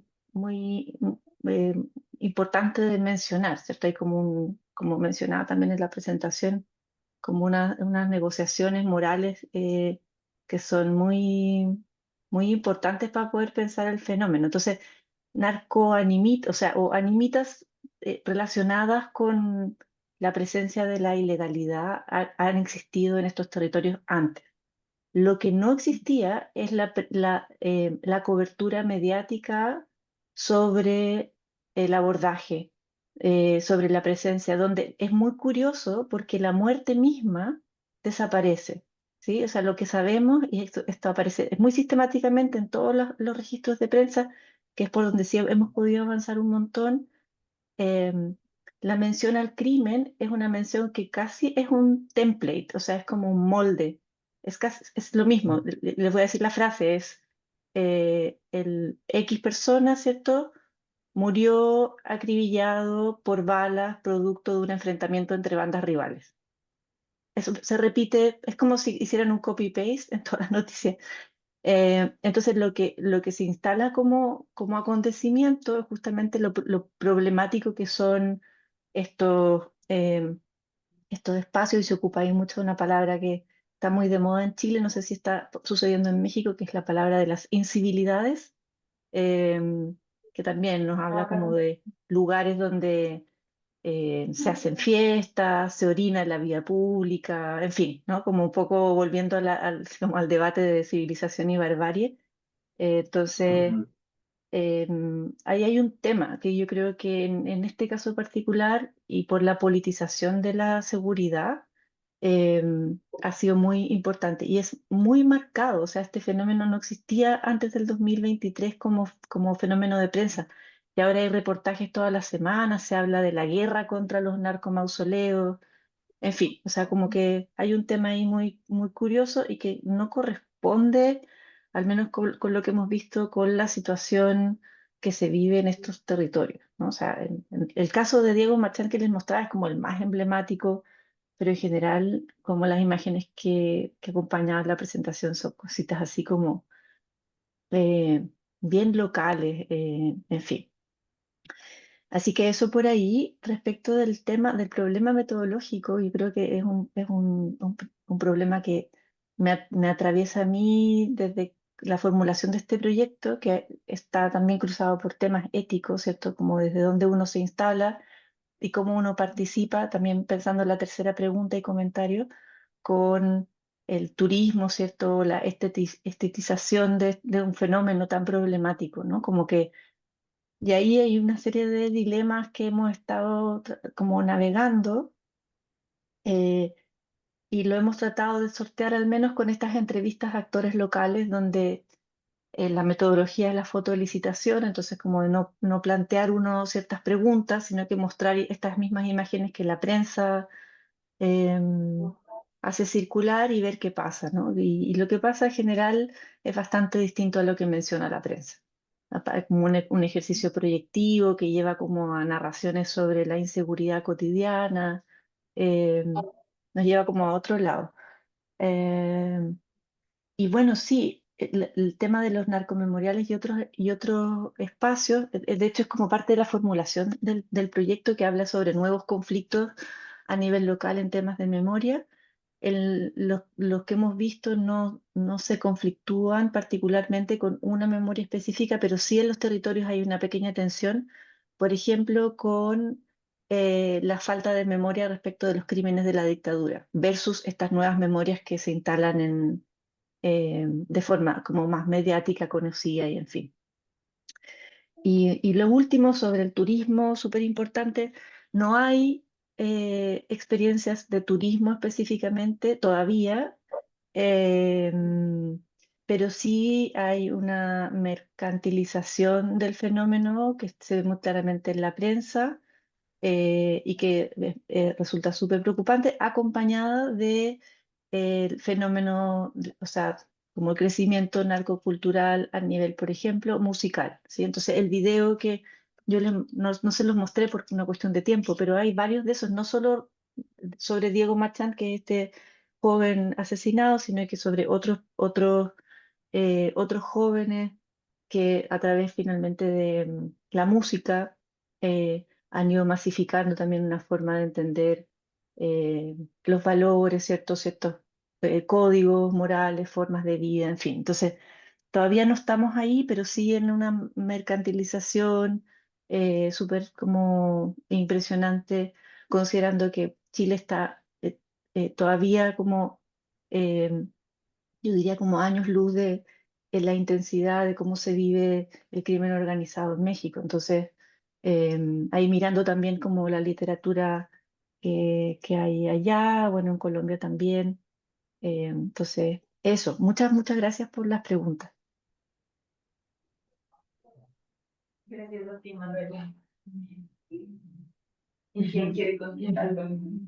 eh, importante de mencionar, ¿cierto? Hay como mencionaba también en la presentación, como unas negociaciones morales que son muy importantes para poder pensar el fenómeno. Entonces, narcoanimitas, o sea, o animitas relacionadas con la presencia de la ilegalidad han existido en estos territorios antes. Lo que no existía es la cobertura mediática sobre el abordaje, sobre la presencia, donde es muy curioso porque la muerte misma desaparece, ¿sí? O sea, lo que sabemos, y esto aparece es muy sistemáticamente en todos los registros de prensa, que es por donde sí hemos podido avanzar un montón. La mención al crimen es una mención que casi es un template, o sea, es como un molde. Es lo mismo, les voy a decir la frase, es el X persona, ¿cierto? Murió acribillado por balas producto de un enfrentamiento entre bandas rivales. Eso se repite, es como si hicieran un copy-paste en todas las noticias. Entonces, lo que se instala como acontecimiento es justamente lo problemático que son estos, estos espacios, y se ocupa ahí mucho una palabra que está muy de moda en Chile, no sé si está sucediendo en México, que es la palabra de las incivilidades, que también nos habla como de lugares donde se hacen fiestas, se orina en la vía pública, en fin, ¿no? Como un poco volviendo como al debate de civilización y barbarie. Entonces, Ujú. ahí hay un tema que yo creo que en este caso particular y por la politización de la seguridad ha sido muy importante y es muy marcado. O sea, este fenómeno no existía antes del 2023 como fenómeno de prensa. Y ahora hay reportajes todas las semanas, se habla de la guerra contra los narcomausoleos, en fin, o sea, como que hay un tema ahí muy curioso y que no corresponde, al menos con lo que hemos visto, con la situación que se vive en estos territorios, ¿no? O sea, en el caso de Diego Marchán que les mostraba es como el más emblemático, pero en general, como las imágenes que acompañaban la presentación son cositas así como eh, bien locales, en fin. Así que eso por ahí, respecto del tema, del problema metodológico, yo creo que un problema que me atraviesa a mí desde la formulación de este proyecto, que está también cruzado por temas éticos, ¿cierto? Como desde dónde uno se instala y cómo uno participa, también pensando en la tercera pregunta y comentario, con el turismo, ¿cierto? La estetización de un fenómeno tan problemático, ¿no? Como que y ahí hay una serie de dilemas que hemos estado como navegando, eh, y lo hemos tratado de sortear al menos con estas entrevistas a actores locales donde la metodología es la fotoelicitación, entonces como de no plantear uno ciertas preguntas, sino que mostrar estas mismas imágenes que la prensa hace circular y ver qué pasa, ¿no? Y lo que pasa en general es bastante distinto a lo que menciona la prensa. Es como un ejercicio proyectivo que lleva como a narraciones sobre la inseguridad cotidiana, nos lleva como a otro lado. Eh, y bueno, sí, el tema de los narcomemoriales y otros espacios, de hecho es como parte de la formulación del proyecto que habla sobre nuevos conflictos a nivel local en temas de memoria. Los que hemos visto no se conflictúan particularmente con una memoria específica, pero sí en los territorios hay una pequeña tensión, por ejemplo, con la falta de memoria respecto de los crímenes de la dictadura versus estas nuevas memorias que se instalan de forma como más mediática, conocida y en fin. Y lo último sobre el turismo, súper importante, no hay experiencias de turismo específicamente todavía, eh, pero sí hay una mercantilización del fenómeno que se ve muy claramente en la prensa, y que resulta súper preocupante, acompañada de el fenómeno, o sea, como el crecimiento narcocultural a nivel, por ejemplo, musical, ¿sí? Entonces, el video que no se los mostré por una cuestión de tiempo, pero hay varios de esos, no solo sobre Diego Marchand, que es este joven asesinado, sino que sobre otros jóvenes que a través finalmente de la música han ido masificando también una forma de entender los valores, ciertos códigos morales, formas de vida, en fin. Entonces, todavía no estamos ahí, pero sí en una mercantilización súper como impresionante, considerando que Chile está todavía como yo diría como años luz en la intensidad de cómo se vive el crimen organizado en México. Entonces, ahí mirando también como la literatura que hay allá, bueno, en Colombia también. Entonces, eso, muchas gracias por las preguntas. Gracias a ti, Manuela. ¿Y quién quiere contestar?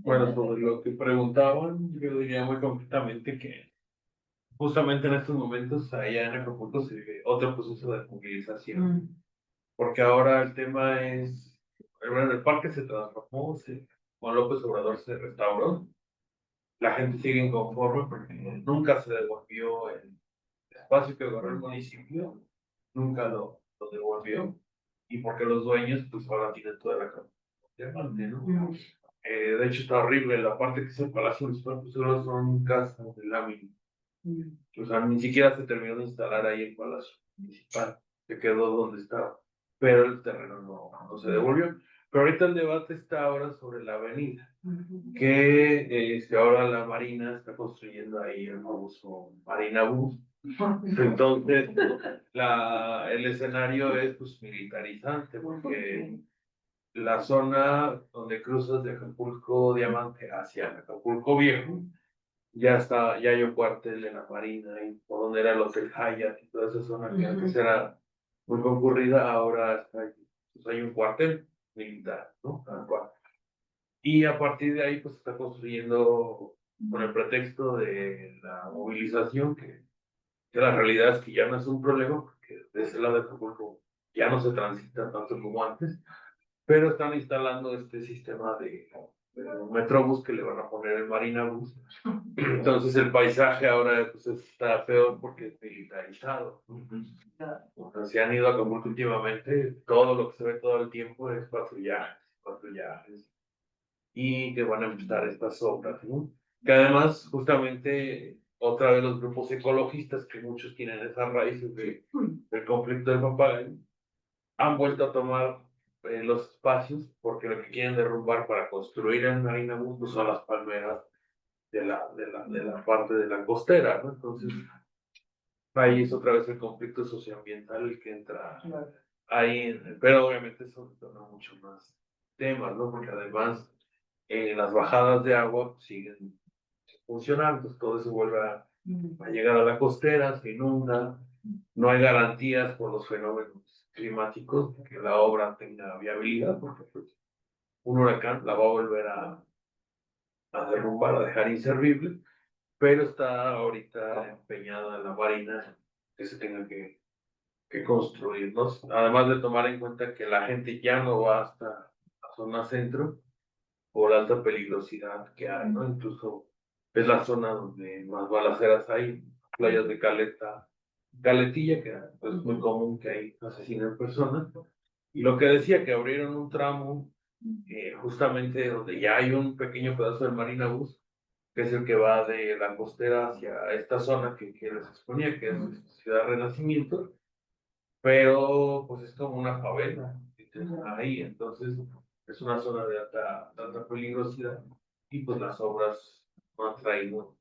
Bueno, sobre lo que preguntaban, yo diría muy concretamente que justamente en estos momentos allá en Acapulco se vive otro proceso de movilización, porque ahora el tema es, bueno, el parque se transformó, con López Obrador se restauró, la gente sigue inconforme porque nunca se devolvió el espacio que agarró el municipio nunca lo devolvió, y porque los dueños pues ahora tienen toda la parte, ¿no? De hecho está horrible, la parte que es el Palacio Municipal, pues solo son casas de lámina. O sea, ni siquiera se terminó de instalar ahí el Palacio Municipal, se quedó donde estaba, pero el terreno no se devolvió. Pero ahorita el debate está ahora sobre la avenida, que ahora la Marina está construyendo ahí el famoso Marina Bus. Entonces, el escenario es pues militarizante, porque la zona donde cruzas de Acapulco Diamante hacia Acapulco Viejo, ya hay un cuartel de la Marina, y por donde era el Hotel Hyatt y toda esa zona que antes era muy concurrida, ahora pues hay un cuartel militar, ¿no? Tal cual. Y a partir de ahí, pues está construyendo con el pretexto de la movilización, que la realidad es que ya no es un problema, porque de ese lado de Acapulco ya no se transita tanto como antes, pero están instalando este sistema de Metrobús que le van a poner el Marina Bus. Entonces el paisaje ahora pues, está peor porque es militarizado. O sea, se han ido a Acapulco últimamente, todo lo que se ve todo el tiempo es patrullajes, y que van a empezar estas obras, ¿no? Que además, justamente, otra vez los grupos ecologistas, que muchos tienen esas raíces del conflicto del papagayo, han vuelto a tomar los espacios, porque lo que quieren derrumbar para construir en Marina Bus son las palmeras de la parte de la costera, ¿no? Entonces, ahí es otra vez el conflicto socioambiental el que entra ahí, pero obviamente eso torna mucho más temas, ¿no? Porque además las bajadas de agua siguen funcionando, entonces todo eso vuelve a llegar a la costera, se inunda, no hay garantías por los fenómenos climáticos, que la obra tenga viabilidad, porque pues, un huracán la va a volver a derrumbar, a dejar inservible, pero está ahorita empeñada la Marina que se tenga que construir, ¿no? Además de tomar en cuenta que la gente ya no va hasta la zona centro por la alta peligrosidad que hay, ¿no? Incluso es la zona donde más balaceras hay, playas de Caletilla, que es muy común que ahí asesinen personas. Y lo que decía, que abrieron un tramo justamente donde ya hay un pequeño pedazo del Marina Bus, que es el que va de la costera hacia esta zona que les exponía, que es Ciudad Renacimiento, pero pues es como una favela ahí, entonces es una zona de alta peligrosidad, y pues las obras no han traído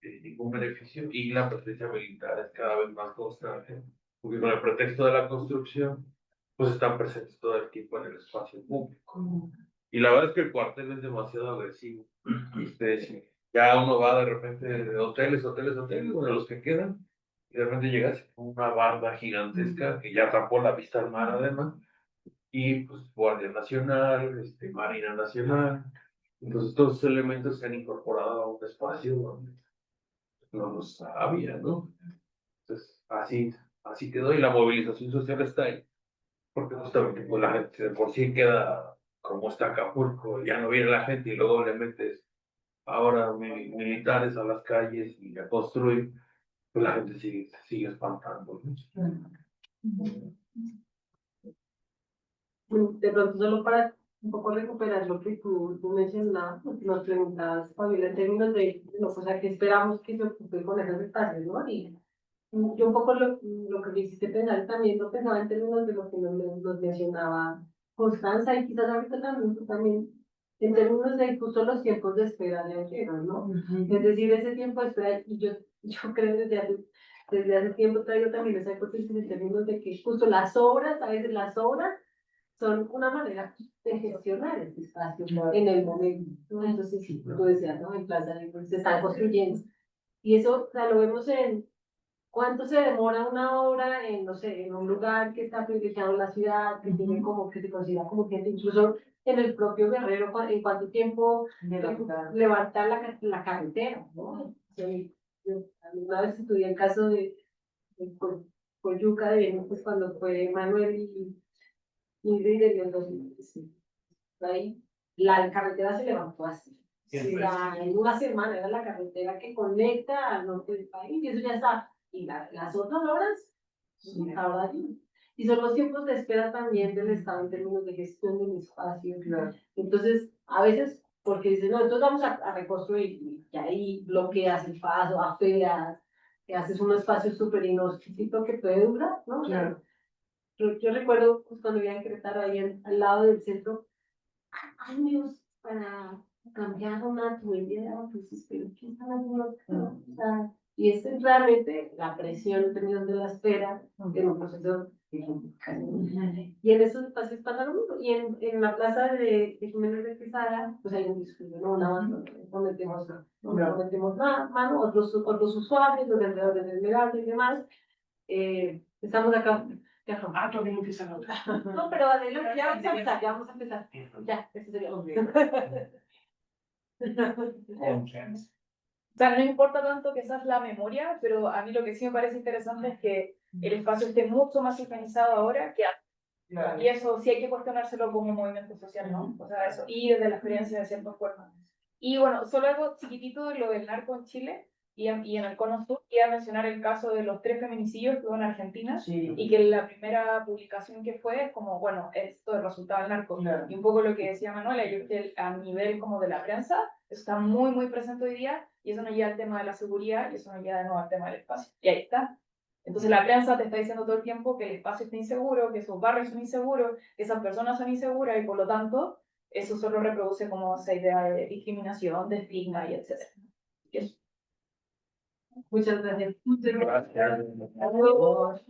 ningún beneficio, y la presencia militar es cada vez más constante, porque con el pretexto de la construcción pues están presentes todo el tiempo en el espacio público. Y la verdad es que el cuartel es demasiado agresivo. Ya uno va de repente de hoteles, bueno, los que quedan, y de repente llegas con una barda gigantesca que ya tapó la vista al mar además, y pues Guardia Nacional, Marina Nacional. Entonces todos esos elementos se han incorporado a un espacio donde no los había, ¿no? Entonces así quedó, y la movilización social está ahí, porque justamente pues, la gente de por sí queda como está Acapulco, ya no viene la gente y luego le metes ahora militares a las calles y a construir, pues la gente sigue espantando, ¿no? De pronto, solo para un poco recuperar lo que tú mencionabas, nos preguntabas, Fabiola, en términos de, no, o sea, ¿qué esperamos que se ocupe con esos espacios, no? Y yo un poco lo que me hiciste pensar también lo pensaba en términos de lo que nos mencionaba Constanza, y quizás ahorita también tú también, en términos de justo los tiempos de espera de ayer, ¿no? Es decir, ese tiempo de espera, y yo creo desde hace tiempo traigo también esa hipótesis en términos de que justo las obras, a veces las obras son una manera de gestionar este espacio en el momento, ¿no? Entonces, sí, tú decías, ¿no? En Plaza de se están construyendo. Y eso, o sea, lo vemos en cuánto se demora una obra en, no sé, en un lugar que está privilegiado en la ciudad, que tiene como, que se considera como gente, incluso en el propio Guerrero, en cuánto tiempo levantar la carretera, ¿no? O sea, yo alguna vez estudié el caso Coyuca de Viejo, pues cuando fue Manuel y en el 2015. Ahí la carretera se levantó así. En una semana era la carretera que conecta al norte del país, y eso ya está y las otras horas, ahora y son los tiempos de espera también del Estado en términos de gestión del espacio. Claro. Entonces, a veces, porque dicen, no, entonces vamos a reconstruir, y ahí bloqueas el paso, aferas, que haces un espacio súper inhóspito que puede durar, ¿no? Claro. Yo recuerdo pues, cuando vivía en Querétaro, ahí al lado del centro, años para cambiar una tubería, pues, pero ¿qué están haciendo? O sea, y es realmente la presión en términos de la espera en un proceso. Y en esos espacios pasa lo mismo. Y en la plaza de Jiménez de Quesada, pues hay un discurso, ¿no? Nada más no metemos mano, otros usuarios, los vendedores de Esmeralda y demás. Estamos acá. Todavía no empieza la otra. No, pero adelante, ya vamos a empezar, ya vamos a empezar. Ya, eso sería lo mío. O sea, no importa tanto que esa es la memoria, pero a mí lo que sí me parece interesante es que el espacio esté mucho más organizado ahora que antes. Claro. Y eso sí hay que cuestionárselo como movimiento social, ¿no? O sea, eso, y desde la experiencia de ciertos cuerpos. Y bueno, solo algo chiquitito de lo del narco en Chile y en el Cono Sur, iba a mencionar el caso de los 3 feminicidios que hubo en Argentina, Sí. y que la primera publicación que fue es como, bueno, esto es el resultado del narco. Claro. Y un poco lo que decía Manuela, yo creo que a nivel como de la prensa, eso está muy, muy presente hoy día, y eso nos lleva al tema de la seguridad, y eso nos lleva de nuevo al tema del espacio. Y ahí está. Entonces la prensa te está diciendo todo el tiempo que el espacio está inseguro, que esos barrios son inseguros, que esas personas son inseguras, y por lo tanto, eso solo reproduce como esa idea de discriminación, de estigma y etc. Y eso. Muchas gracias. Gracias. Adiós.